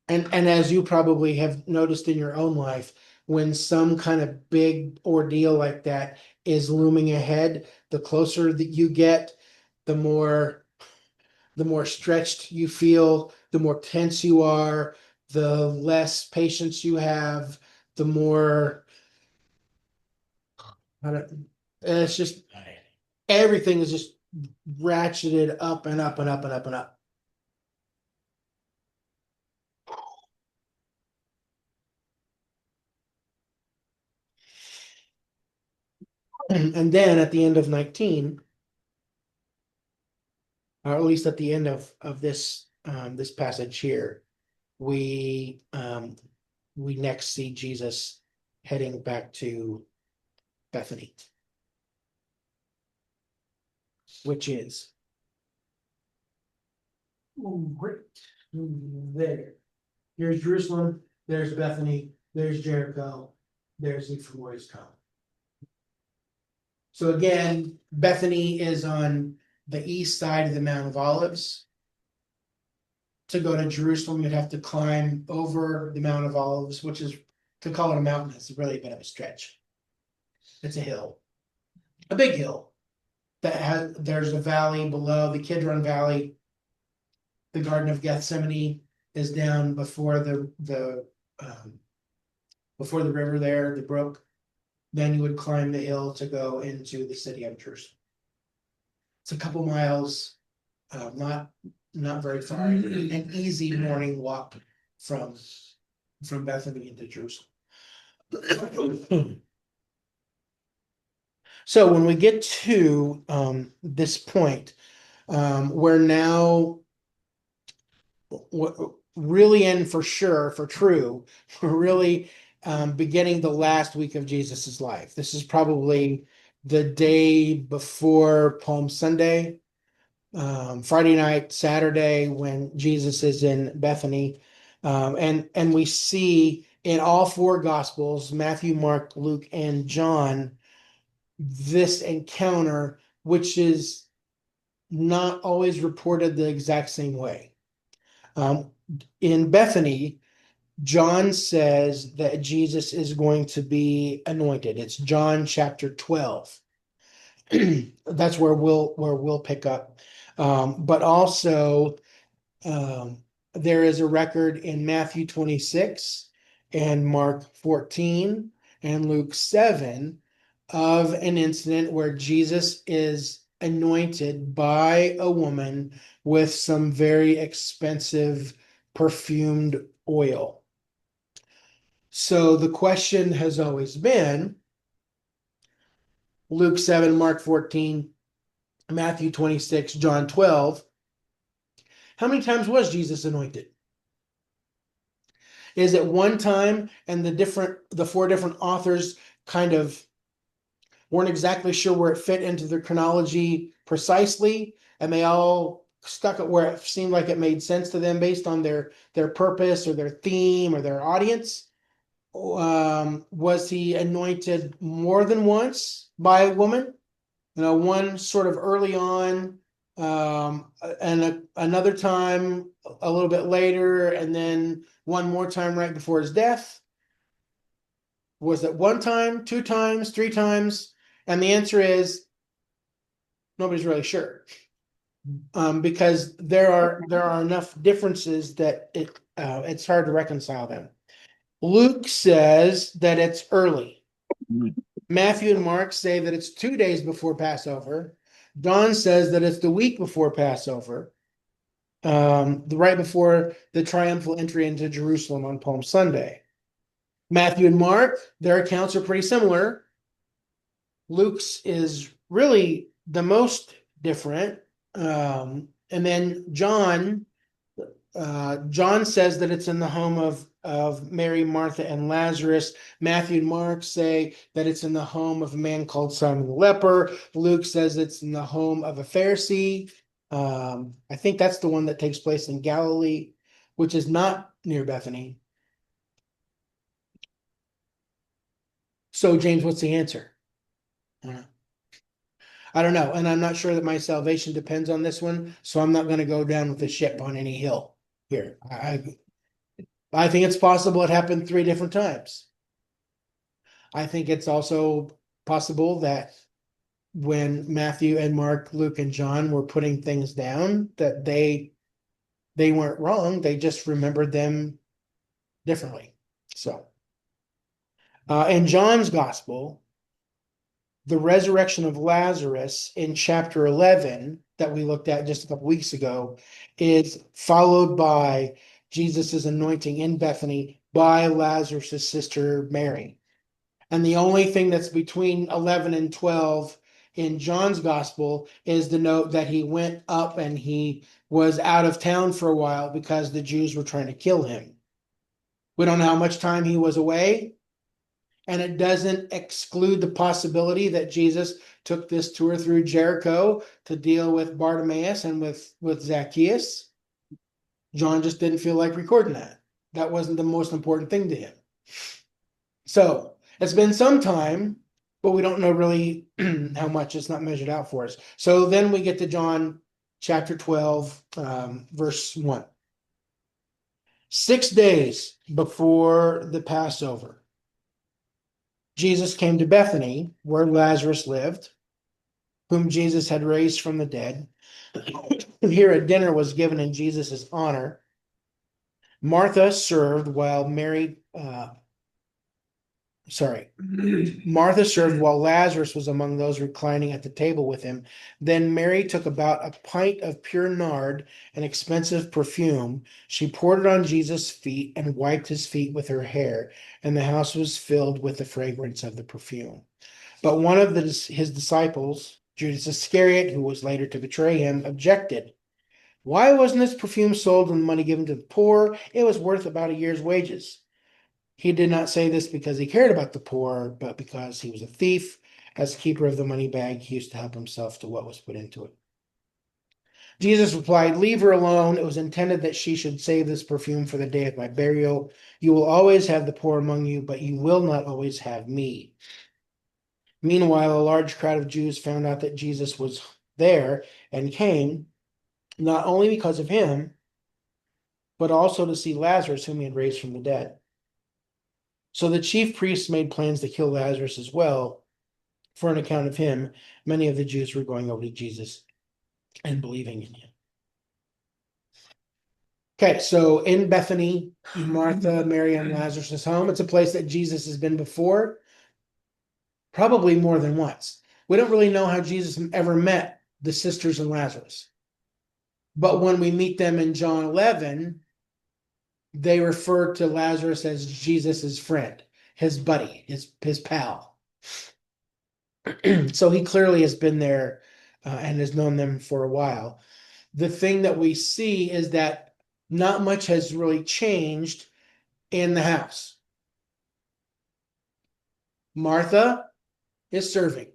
And as you probably have noticed in your own life, when some kind of big ordeal like that is looming ahead, the closer that you get, the more stretched you feel, the more tense you are, the less patience you have, the more I don't, it's just everything is just ratcheted up and up and up and up and up. And then at the end of 19, or at least at the end of this passage here, we next see Jesus heading back to Bethany, which is right there. Here's Jerusalem, there's Bethany, there's Jericho, there's from where he's come. So again, Bethany is on the east side of the Mount of Olives. To go to Jerusalem, you'd have to climb over the Mount of Olives, which is, to call it a mountain, it's really a bit of a stretch. It's a hill, a big hill that there's a valley below, the Kidron Valley. The Garden of Gethsemane is down before before the river there, the brook. Then you would climb the hill to go into the city of Jerusalem. It's a couple miles, not very far, an easy morning walk from Bethany into Jerusalem. So when we get to this point, we're now really and for sure, for true, we're really beginning the last week of Jesus's life. This is probably the day before Palm Sunday, Friday night, Saturday, when Jesus is in Bethany. And we see in all four Gospels, Matthew, Mark, Luke, and John, this encounter, which is not always reported the exact same way. In Bethany, John says that Jesus is going to be anointed. It's John chapter 12. That's where we'll pick up. But also, there is a record in Matthew 26 and Mark 14 and Luke 7 of an incident where Jesus is anointed by a woman with some very expensive perfumed oil. So the question has always been, Luke 7, Mark 14, Matthew 26, John 12, how many times was Jesus anointed? Is it one time and the four different authors kind of weren't exactly sure where it fit into their chronology precisely, and they all stuck it where it seemed like it made sense to them based on their purpose or their theme or their audience? Was he anointed more than once by a woman? one sort of early on, another time a little bit later, and then one more time right before his death? Was it one time, two times, three times? And the answer is nobody's really sure. Because there are enough differences that it's hard to reconcile them. Luke says that it's early. Matthew and Mark say that it's 2 days before Passover. John says that it's the week before Passover, right before the triumphal entry into Jerusalem on Palm Sunday. Matthew and Mark, their accounts are pretty similar. Luke's is really the most different. And then John says that it's in the home of Mary, Martha, and Lazarus. Matthew and Mark say that it's in the home of a man called Simon the leper. Luke says it's in the home of a Pharisee. I think that's the one that takes place in Galilee, which is not near Bethany. So, James, what's the answer? I don't know. And I'm not sure that my salvation depends on this one. So I'm not going to go down with the ship on any hill here. I think it's possible it happened 3 different times. I think it's also possible that when Matthew and Mark, Luke, and John were putting things down, that they weren't wrong. They just remembered them differently. So, in John's gospel, the resurrection of Lazarus in chapter 11 that we looked at just a couple weeks ago is followed by Jesus's anointing in Bethany by Lazarus' sister Mary. And the only thing that's between 11 and 12 in John's gospel is the note that he went up and he was out of town for a while because the Jews were trying to kill him. We don't know how much time he was away. And it doesn't exclude the possibility that Jesus took this tour through Jericho to deal with Bartimaeus and with Zacchaeus. John just didn't feel like recording that. That wasn't the most important thing to him. So it's been some time, but we don't know really how much. It's not measured out for us. So then we get to John chapter 12, verse 1. 6 days before the Passover, Jesus came to Bethany, where Lazarus lived, whom Jesus had raised from the dead. Here a dinner was given in Jesus' honor. Martha served while Martha served while Lazarus was among those reclining at the table with him. Then Mary took about a pint of pure nard, an expensive perfume. She poured it on Jesus' feet and wiped his feet with her hair, and the house was filled with the fragrance of the perfume. But one of his disciples, Judas Iscariot, who was later to betray him, objected. Why wasn't this perfume sold and the money given to the poor? It was worth about a year's wages. He did not say this because he cared about the poor, but because he was a thief. As keeper of the money bag, he used to help himself to what was put into it. Jesus replied, leave her alone. It was intended that she should save this perfume for the day of my burial. You will always have the poor among you, but you will not always have me. Meanwhile, a large crowd of Jews found out that Jesus was there and came, not only because of him, but also to see Lazarus, whom he had raised from the dead. So the chief priests made plans to kill Lazarus as well. For an account of him, many of the Jews were going over to Jesus and believing in him. Okay, so in Bethany, Martha, Mary, and Lazarus' home. It's a place that Jesus has been before, probably more than once. We don't really know how Jesus ever met the sisters and Lazarus. But when we meet them in John 11, they refer to Lazarus as Jesus' friend, his buddy, his pal. So he clearly has been there and has known them for a while. The thing that we see is that not much has really changed in the house. Martha is serving.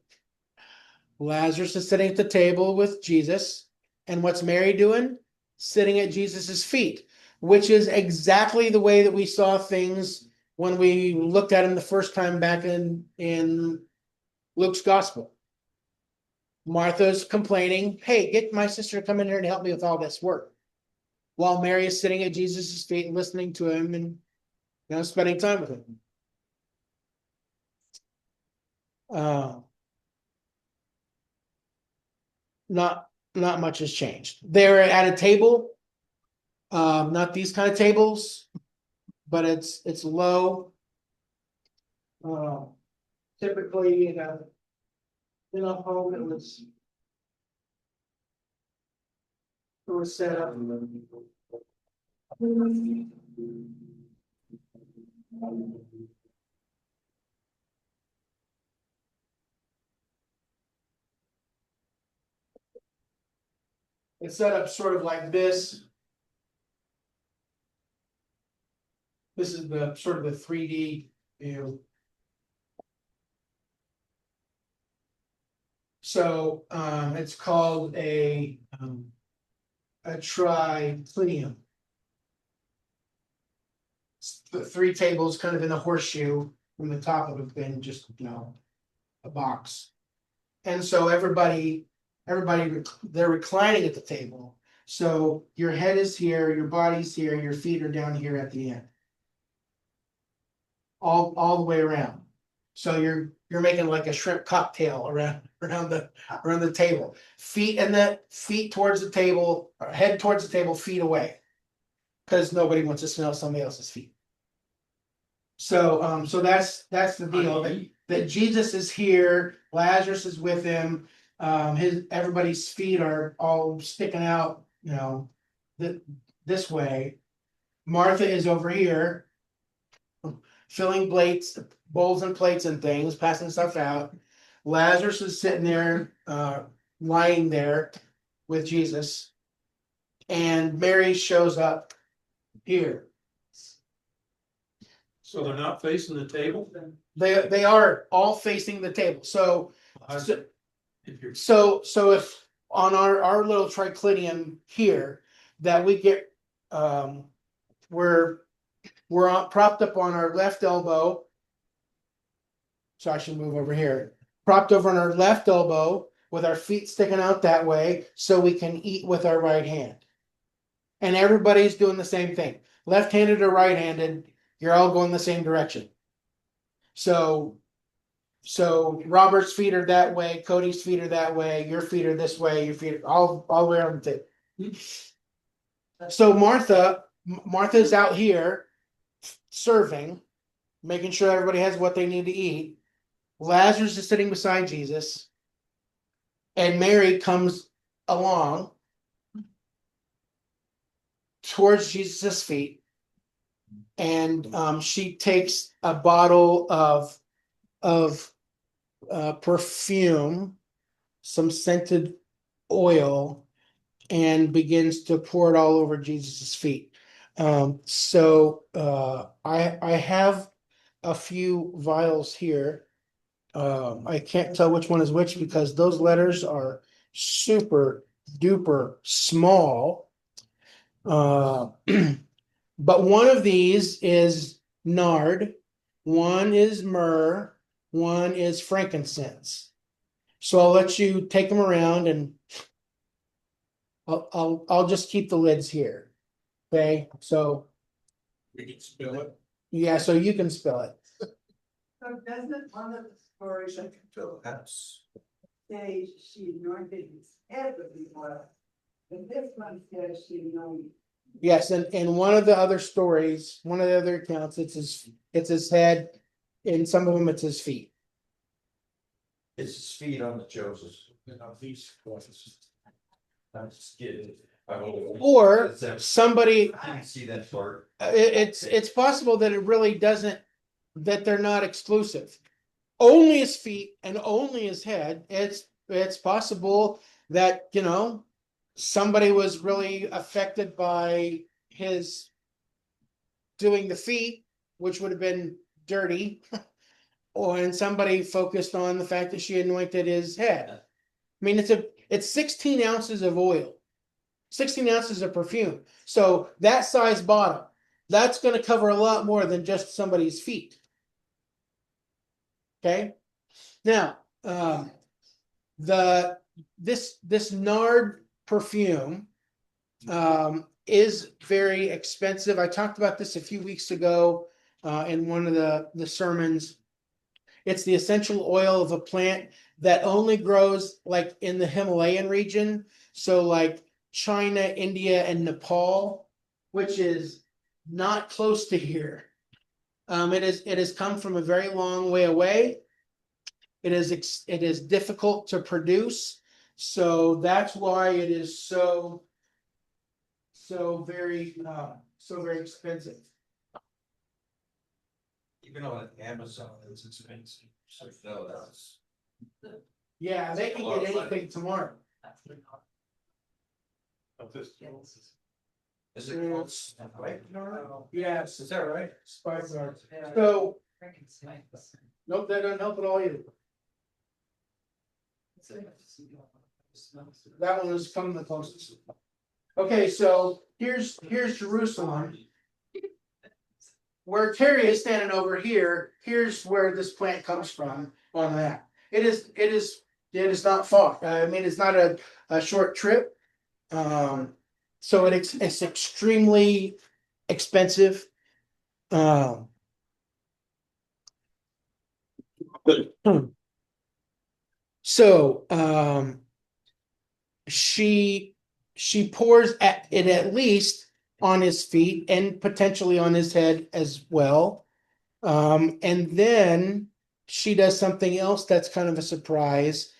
Lazarus is sitting at the table with Jesus. And what's Mary doing? Sitting at Jesus's feet, which is exactly the way that we saw things when we looked at him the first time back in Luke's gospel. Martha's complaining, hey, get my sister to come in here and help me with all this work. While Mary is sitting at Jesus' feet, listening to him and, spending time with him. Not much has changed. They're at a table, not these kind of tables, but it's low. Typically in a home it was set up. It's set up sort of like this. This is the sort of the 3D view. So it's called a triclinium. The 3 tables kind of in a horseshoe, from the top of it being just a box. And so everybody they're reclining at the table. So your head is here, your body's here, your feet are down here at the end. All the way around. So you're making like a shrimp cocktail around the table. Feet towards the table, or head towards the table, feet away. Because nobody wants to smell somebody else's feet. So that's the deal. That Jesus is here, Lazarus is with him. Everybody's feet are all sticking out, this way. Martha is over here, filling bowls and plates and things, passing stuff out. Lazarus is sitting there, lying there with Jesus. And Mary shows up here. So they're not facing the table? They are all facing the table. So if on our little triclinium here that we get, we're propped up on our left elbow. So I should move over here. Propped over on our left elbow with our feet sticking out that way so we can eat with our right hand. And everybody's doing the same thing. Left-handed or right-handed, you're all going the same direction. So Robert's feet are that way, Cody's feet are that way, your feet are this way, your feet are all the way around the table. So Martha's out here serving, making sure everybody has what they need to eat. Lazarus is sitting beside Jesus, and Mary comes along towards Jesus' feet, and she takes a bottle of perfume, some scented oil, and begins to pour it all over Jesus' feet. So I have a few vials here. I can't tell which one is which because those letters are super duper small. But one of these is nard, one is myrrh, one is frankincense. So I'll let you take them around, and I'll just keep the lids here. Okay, so We can spill it. yeah, so you can spill it. So doesn't one of the stories I can fill the house. say she anointed his head with the oil? And this one says she anointed. Yes, and one of the other stories, one of the other accounts, it's his head, and some of them it's his feet. It's his feet on the Joseph. These ones. I'm just kidding. I will- Or It's- somebody, I didn't see that part. it's possible that it really doesn't, that they're not exclusive. Only his feet and only his head. It's possible that somebody was really affected by his doing the feet, which would have been dirty, and somebody focused on the fact that she anointed his head. I mean, it's 16 ounces of oil, 16 ounces of perfume. So that size bottle, that's going to cover a lot more than just somebody's feet. Okay. Now, the this nard perfume is very expensive. I talked about this a few weeks ago in one of the sermons. It's the essential oil of a plant that only grows like in the Himalayan region. So like China, India, and Nepal, which is not close to here. It has come from a very long way away. It is difficult to produce, so that's why it is so very expensive. Even on Amazon, it's expensive. So no, that's. Yeah, they can get anything tomorrow. Of this- Is it close? Right? Yes, Is that right? spice guards. So nope, that doesn't help at all either. That one is coming the closest. Okay, so here's Jerusalem. Where Terry is standing over here, here's where this plant comes from on that. It is not far. I mean, it's not a short trip. So it's extremely expensive. So she pours it at least on his feet and potentially on his head as well. And then she does something else that's kind of a surprise.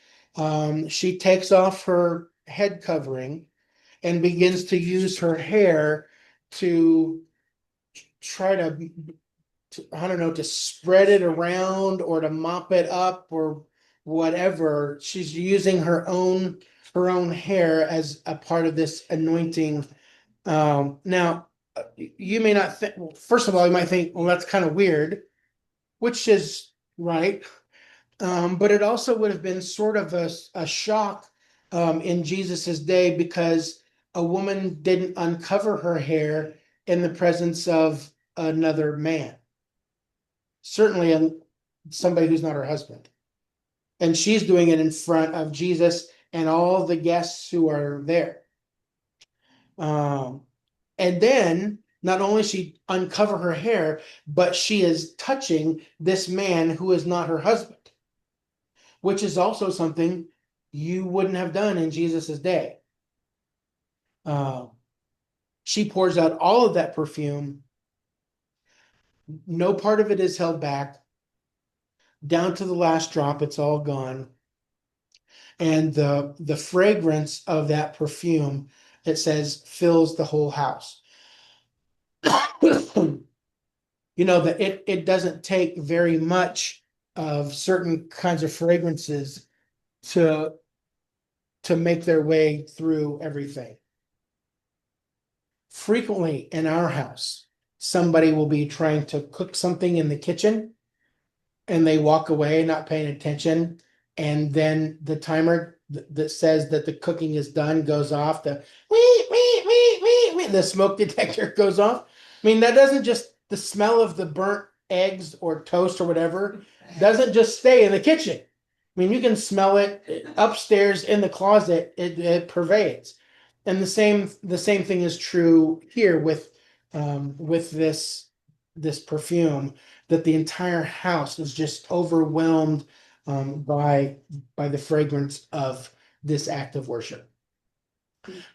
She takes off her head covering and begins to use her hair to try I don't know, to spread it around or to mop it up or whatever. She's using her own hair as a part of this anointing. Now, you may not think. Well, first of all, you might think, well, that's kind of weird, which is right. But it also would have been sort of a shock in Jesus's day because a woman didn't uncover her hair in the presence of another man. Certainly somebody who's not her husband. And she's doing it in front of Jesus and all the guests who are there. And then not only she uncover her hair, but she is touching this man who is not her husband, which is also something you wouldn't have done in Jesus's day. She pours out all of that perfume. No part of it is held back. Down to the last drop, it's all gone. And the fragrance of that perfume, it says, fills the whole house. You know that it doesn't take very much of certain kinds of fragrances to make their way through everything. Frequently in our house, somebody will be trying to cook something in the kitchen and they walk away not paying attention, and then the timer that says that the cooking is done goes off, the smoke detector goes off. I mean, that doesn't just, the smell of the burnt eggs or toast or whatever doesn't just stay in the kitchen. I mean, you can smell it upstairs in the closet. It pervades. And the same thing is true here with this perfume, that the entire house is just overwhelmed by the fragrance of this act of worship.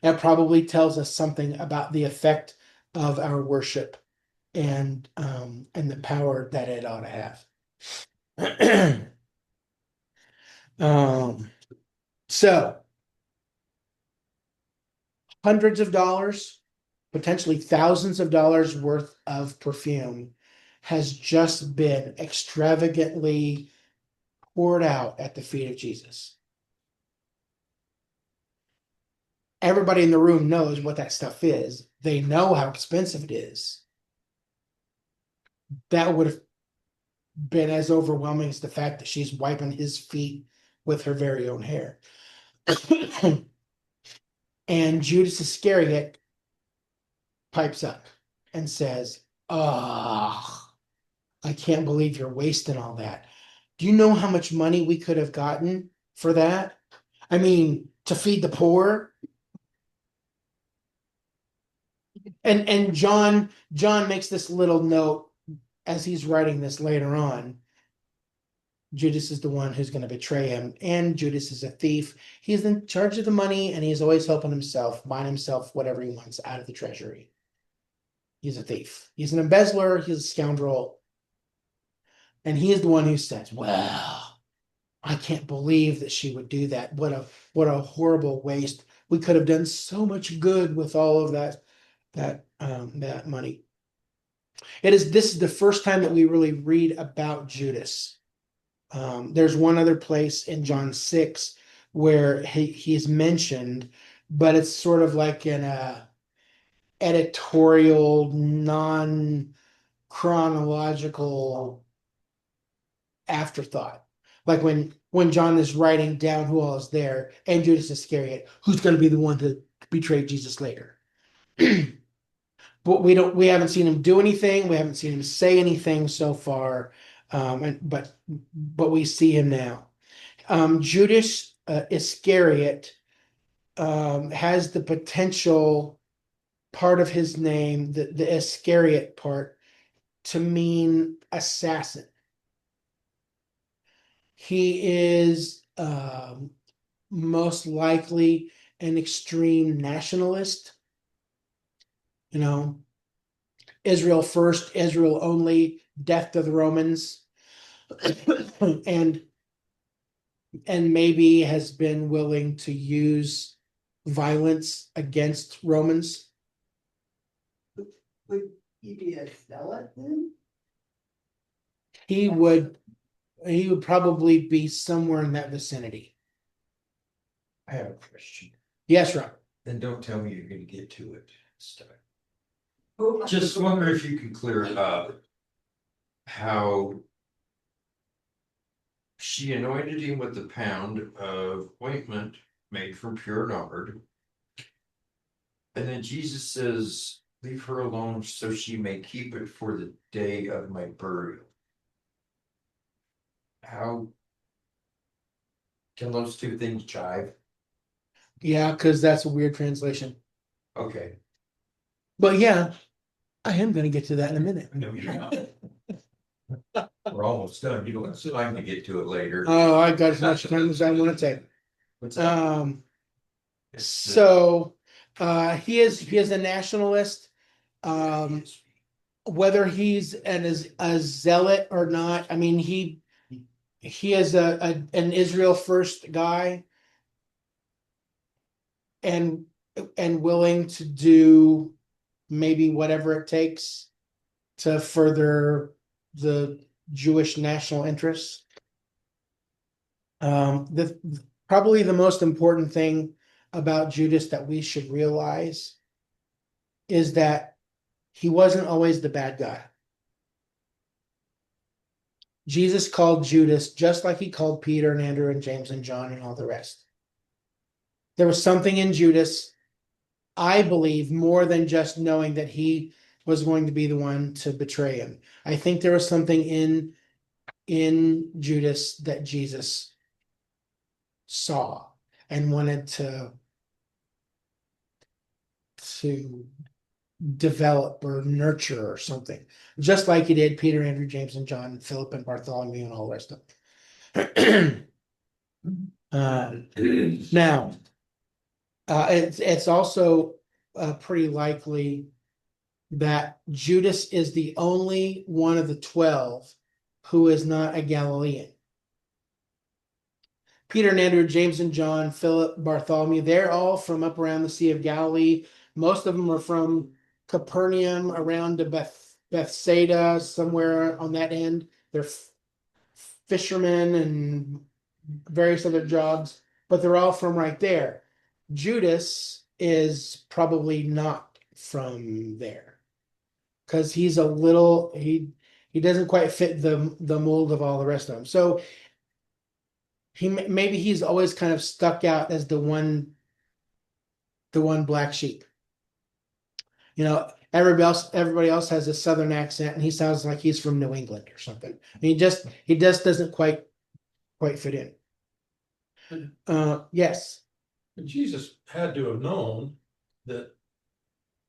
That probably tells us something about the effect of our worship and the power that it ought to have. So hundreds of dollars, potentially thousands of dollars worth of perfume has just been extravagantly poured out at the feet of Jesus. Everybody in the room knows what that stuff is. They know how expensive it is. That would have been as overwhelming as the fact that she's wiping his feet with her very own hair. And Judas Iscariot pipes up and says, "Ah, I can't believe you're wasting all that. Do you know how much money we could have gotten for that? I mean, to feed the poor. And John makes this little note as he's writing this later on. Judas is the one who's going to betray him, and Judas is a thief. He's in charge of the money, and he's always helping himself, buying himself whatever he wants out of the treasury. He's a thief. He's an embezzler. He's a scoundrel. And he is the one who says, "Well, I can't believe that she would do that. What a horrible waste. We could have done so much good with all of that money." This is the first time that we really read about Judas. There's one other place in John 6 where he's mentioned, but it's sort of like in a editorial, non-chronological afterthought. Like when John is writing down who all is there, and Judas Iscariot, who's going to be the one to betray Jesus later. But we haven't seen him do anything. We haven't seen him say anything so far. But we see him now. Judas Iscariot has the potential part of his name, the Iscariot part, to mean assassin. He is most likely an extreme nationalist. Israel first, Israel only, death to the Romans, and maybe has been willing to use violence against Romans. Would he be a zealot then? He would probably be somewhere in that vicinity. I have a question. Yes, Robert. Then don't tell me you're gonna get to it this time. Oh, Just wonder if you could clear it up. How she anointed him with a pound of ointment made from pure nard. And then Jesus says, "Leave her alone so she may keep it for the day of my burial." How can those two things jive? Yeah, because that's a weird translation. Okay. But yeah, I am going to get to that in a minute. No, you're not. We're almost done. You don't have time to get to it later. Oh, I got as much time as I want to take. What's that? So he is a nationalist. Whether he's a zealot or not, I mean he is an Israel first guy, and willing to do maybe whatever it takes to further the Jewish national interests. Probably the most important thing about Judas that we should realize is that he wasn't always the bad guy. Jesus called Judas just like he called Peter and Andrew and James and John and all the rest. There was something in Judas, I believe, more than just knowing that he was going to be the one to betray him. I think there was something in Judas that Jesus saw and wanted to develop or nurture or something, just like he did Peter, Andrew, James, and John, Philip, and Bartholomew, and all the rest of them. Now, it's also pretty likely that Judas is the only one of the 12 who is not a Galilean. Peter and Andrew, James and John, Philip, Bartholomew, they're all from up around the Sea of Galilee. Most of them are from Capernaum, around to Bethsaida, somewhere on that end. They're fishermen and various other jobs, but they're all from right there. Judas is probably not from there because he's a little he doesn't quite fit the mold of all the rest of them. So maybe he's always kind of stuck out as the one black sheep. Everybody else has a southern accent, and he sounds like he's from New England or something. He just doesn't quite fit in. Yes. And Jesus had to have known that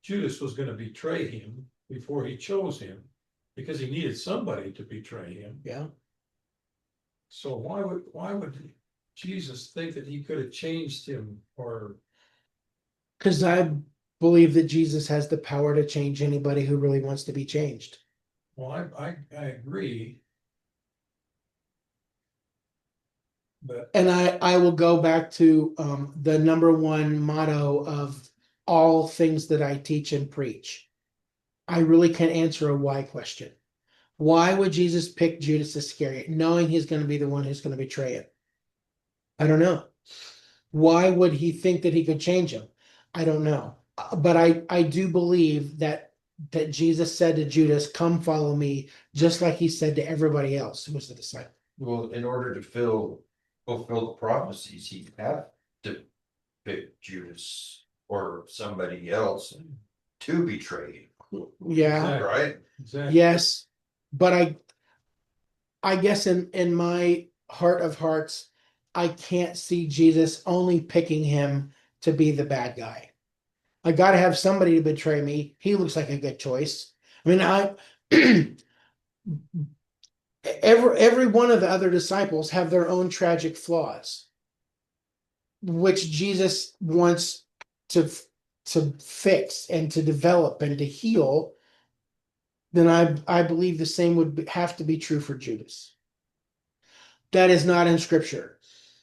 Judas was gonna betray him before he chose him, because he needed somebody to betray him. Yeah. So why would Jesus think that he could have changed him or, Because I believe that Jesus has the power to change anybody who really wants to be changed. well, I agree. But And I will go back to the number one motto of all things that I teach and preach. I really can't answer a why question. Why would Jesus pick Judas Iscariot, knowing he's going to be the one who's going to betray him? I don't know. Why would he think that he could change him? I don't know. But I do believe that Jesus said to Judas, "Come follow me," just like he said to everybody else who was the disciple. Well, in order to fulfill the prophecies, he'd have to pick Judas or somebody else to betray Yeah. him, right? exactly, Yes. But I guess in my heart of hearts, I can't see Jesus only picking him to be the bad guy. I got to have somebody to betray me. He looks like a good choice. I mean, every one of the other disciples have their own tragic flaws, which Jesus wants to to fix and to develop and to heal. Then I believe the same have to be true for Judas. That is not in scripture.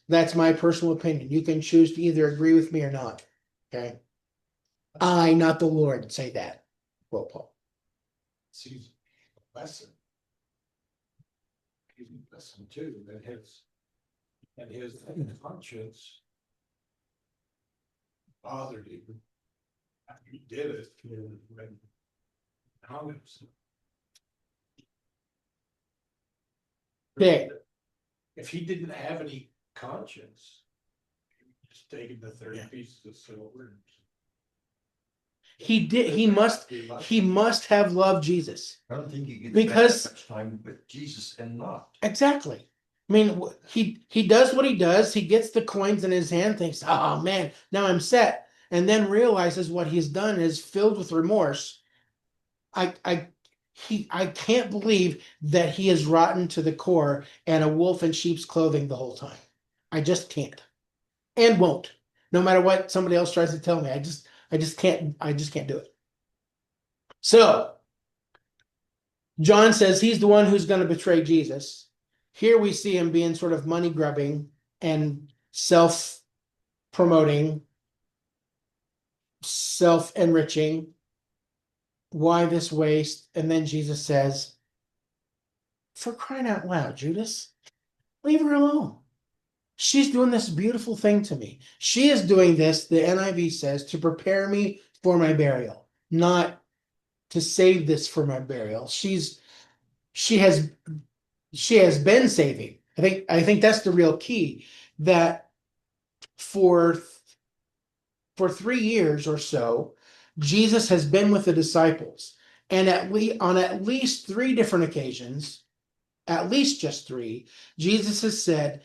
That's my personal opinion. You can choose to either agree with me or not. Okay. I, not the Lord, say that. Quote Paul. Sees a lesson. He's a lesson too, that his conscience bothered him. After he did it, when now it's. Okay. If he didn't have any conscience, he would just taken the 30 Yeah. pieces of silver. He did. He must have loved Jesus. I don't think you could Because- spend much time with Jesus and not. Exactly. I mean, he does what he does. He gets the coins in his hand, thinks, "Oh man, now I'm set," and then realizes what he's done is filled with remorse. I can't believe that he is rotten to the core and a wolf in sheep's clothing the whole time. I just can't, and won't. No matter what somebody else tries to tell me, I just can't. I just can't do it. So John says he's the one who's going to betray Jesus. Here we see him being sort of money grubbing and self promoting, self enriching. Why this waste? And then Jesus says, "For crying out loud, Judas, leave her alone. She's doing this beautiful thing to me. She is doing this," the NIV says, "to prepare me for my burial, not to save this for my burial. She has been saving. I think that's the real key. That for 3 years or so, Jesus has been with the disciples, and on at least three different occasions, at least just three, Jesus has said,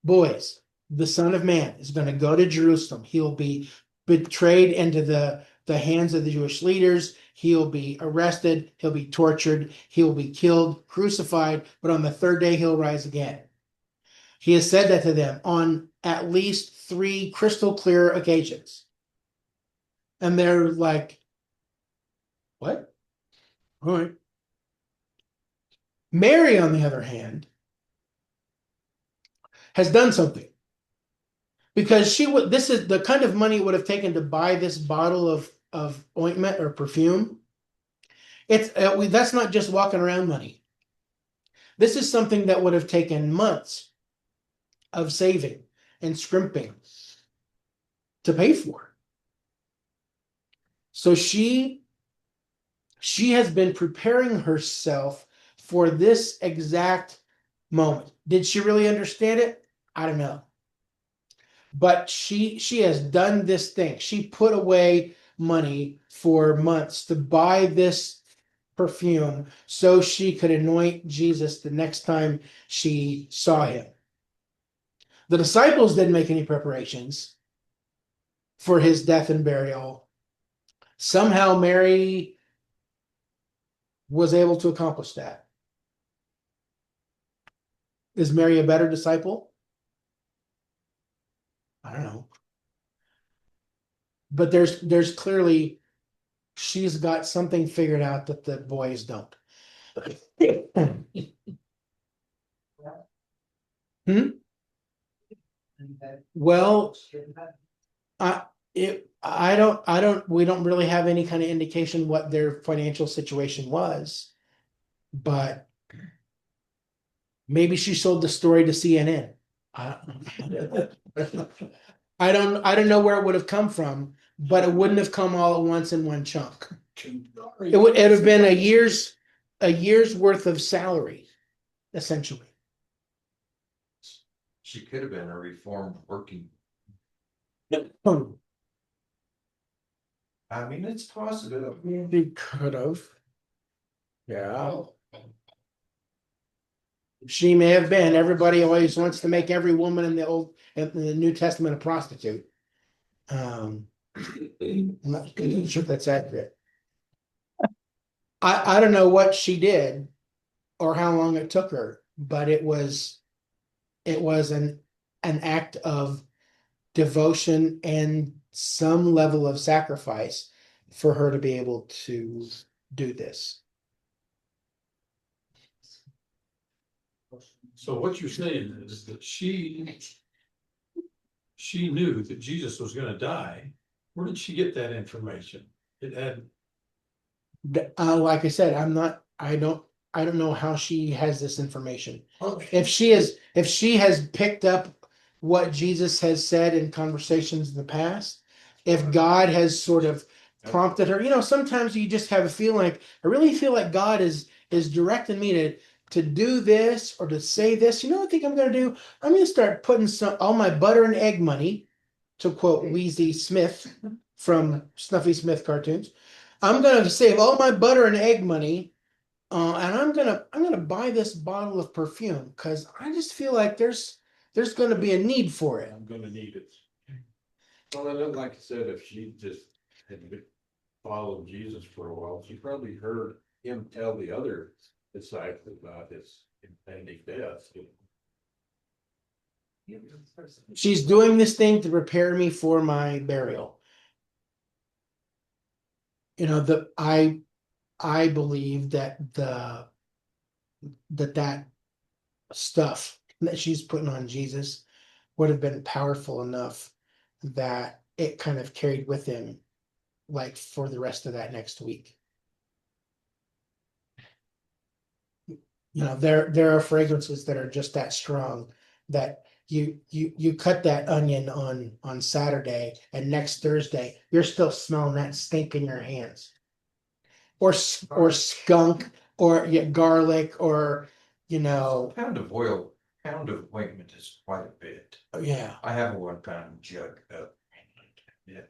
"Boys, the Son of Man is going to go to Jerusalem. He'll be betrayed into the hands of the Jewish leaders. He'll be arrested. He'll be tortured. He'll be killed, crucified. But on the third day, he'll rise again." He has said that to them on at least three crystal clear occasions. And they're like, "What?" All right. Mary, on the other hand, has done something. Because this is the kind of money it would have taken to buy this bottle of ointment or perfume. That's not just walking around money. This is something that would have taken months of saving and scrimping to pay for. So she has been preparing herself for this exact moment. Did she really understand it? I don't know. But she has done this thing. She put away money for months to buy this perfume so she could anoint Jesus the next time she saw him. The disciples didn't make any preparations for his death and burial. Somehow Mary was able to accomplish that. Is Mary a better disciple? I don't know. But there's clearly she's got something figured out that the boys don't. Hmm? Well, we don't really have any kind of indication what their financial situation was, but maybe she sold the story to CNN. I I don't know where it would have come from, but it wouldn't have come all at once in one chunk. It would have been a year's worth of salary, essentially. She could have been a reformed working. I mean, it's possible. They could have. Yeah. She may have been. Everybody always wants to make every woman in the New Testament a prostitute. I'm not sure that's accurate. I don't know what she did or how long it took her, but it was an act of devotion and some level of sacrifice for her to be able to do this. So what you're saying is that she knew that Jesus was gonna die. Where did she get that information? It had, Like I said, I don't know how she has this information. If she has picked up what Jesus has said in conversations in the past, if God has sort of prompted her, sometimes you just have a feeling like, I really feel like God is directing me to do this or to say this. You know what I think I'm gonna do? I'm gonna start putting all my butter and egg money, to quote Wheezy Smith from Snuffy Smith cartoons. I'm gonna save all my butter and egg money, and I'm gonna buy this bottle of perfume because I just feel like there's gonna be a need for it. I'm gonna need it. Well, and then, like I said, if she just had followed Jesus for a while, she probably heard him tell the other disciples about his impending death. She's doing this thing to prepare me for my burial. I believe that that stuff that she's putting on Jesus would have been powerful enough that it kind of carried with him like for the rest of that next week. There are fragrances that are just that strong that you cut that onion on Saturday and next Thursday you're still smelling that stink in your hands, or skunk, or garlic, or Pound of ointment is quite a bit. yeah. I have a 1 pound jug of. Yeah.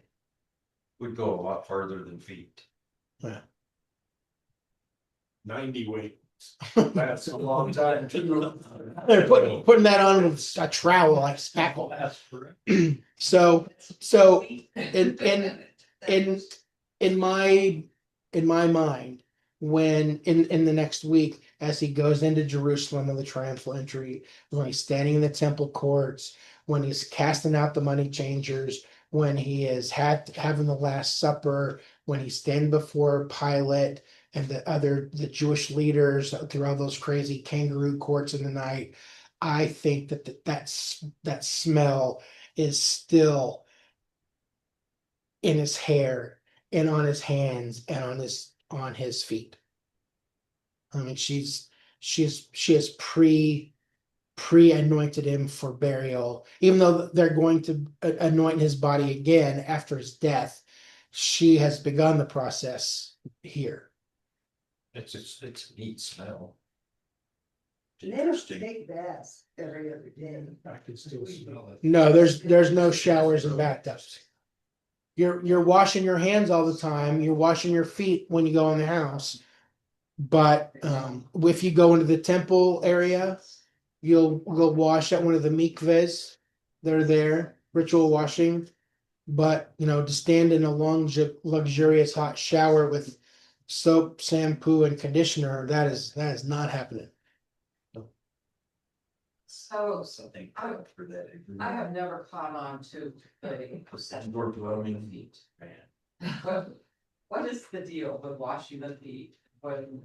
Would go a lot farther than feet. 90 weight. That's a long time. They're putting that on with a trowel like spackle. So in my mind, when in the next week, as he goes into Jerusalem in the triumphal entry, when he's standing in the temple courts, when he's casting out the money changers, when he is having the Last Supper, when he's standing before Pilate and the Jewish leaders through all those crazy kangaroo courts in the night, I think that smell is still in his hair and on his hands and on his feet. I mean, she has pre-anointed him for burial, even though they're going to anoint his body again after his death. She has begun the process here. It's a neat smell. They don't take baths every other day. I could still smell it. No, there's no showers and bathtubs. You're washing your hands all the time. You're washing your feet when you go in the house. But if you go into the temple area, you'll wash at one of the mikvahs, they're there, ritual washing. But, to stand in a long, luxurious hot shower with soap, shampoo, and conditioner, that is not happening. So, Something I- for that. I have never caught on to the Overwhelming feet, man. what is the deal with washing the feet? When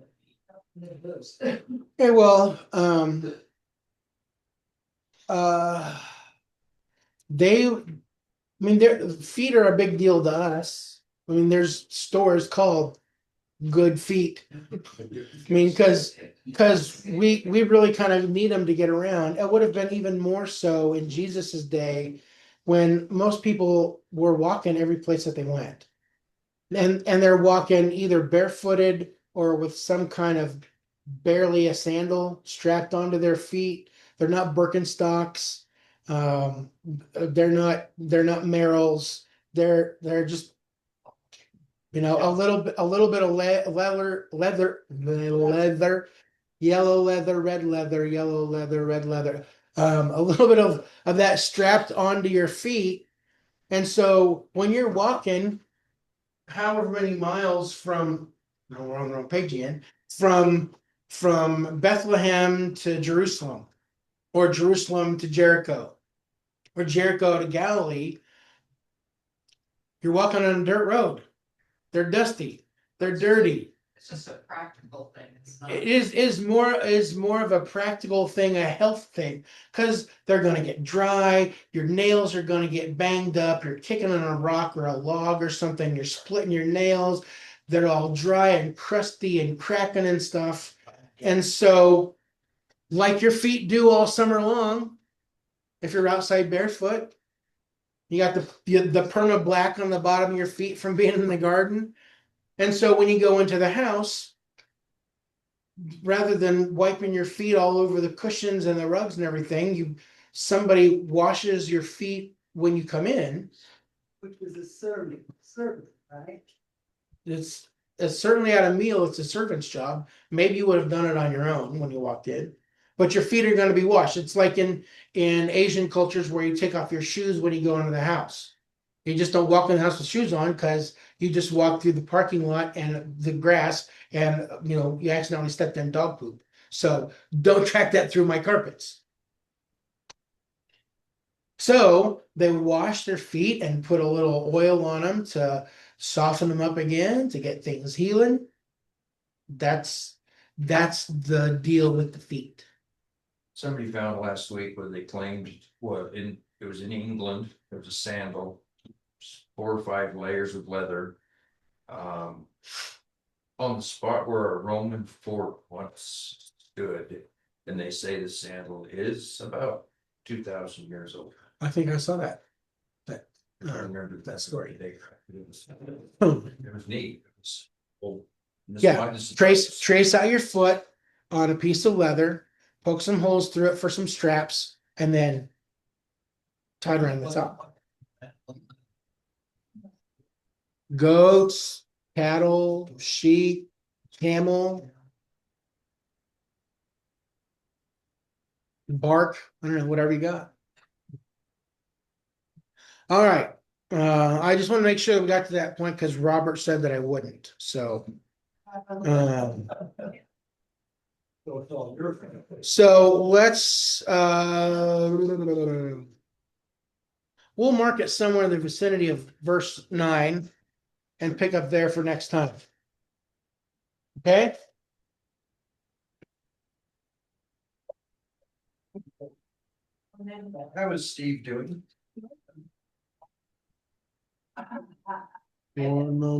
Okay, well, their feet are a big deal to us. I mean, there's stores called Good Feet. I mean, because we really kind of need them to get around. It would have been even more so in Jesus's day, when most people were walking every place that they went, and they're walking either barefooted or with some kind of barely a sandal strapped onto their feet. They're not Birkenstocks. They're not Merrells. They're just a little bit of leather, yellow leather, red leather, yellow leather, red leather. A little bit of that strapped onto your feet. And so when you're walking, however many miles from, no, we're on the wrong page again, from Bethlehem to Jerusalem, or Jerusalem to Jericho, or Jericho to Galilee, you're walking on a dirt road. They're dusty. They're dirty. it's just a practical thing, it's not. It is more of a practical thing, a health thing, because they're gonna get dry, your nails are gonna get banged up, you're kicking on a rock or a log or something, you're splitting your nails, they're all dry and crusty and cracking and stuff. And so, like your feet do all summer long, if you're outside barefoot, you got the perma black on the bottom of your feet from being in the garden. And so when you go into the house, rather than wiping your feet all over the cushions and the rugs and everything, somebody washes your feet when you come in. Which was a service, right? It's certainly at a meal, it's a servant's job. Maybe you would have done it on your own when you walked in, but your feet are going to be washed. It's like in Asian cultures where you take off your shoes when you go into the house. You just don't walk in the house with shoes on, because you just walk through the parking lot and the grass, and you accidentally stepped in dog poop. So don't track that through my carpets. So they would wash their feet and put a little oil on them to soften them up again, to get things healing. That's the deal with the feet. Somebody found last week where they claimed, it was in England, there was a sandal, 4 or 5 layers of leather. On the spot where a Roman fort once stood, and they say the sandal is about 2,000 years old. I think I saw that. I remember that story. It was Hmm. neat. It was old. And this Yeah, one is- trace out your foot on a piece of leather, poke some holes through it for some straps, and then tie it around the top. Goats, cattle, sheep, camel, bark, I don't know, whatever you got. All right. I just want to make sure we got to that point because Robert said that I wouldn't. So, so let's we'll mark it somewhere in the vicinity of verse 9 and pick up there for next time. Okay? How was Steve doing? One moment.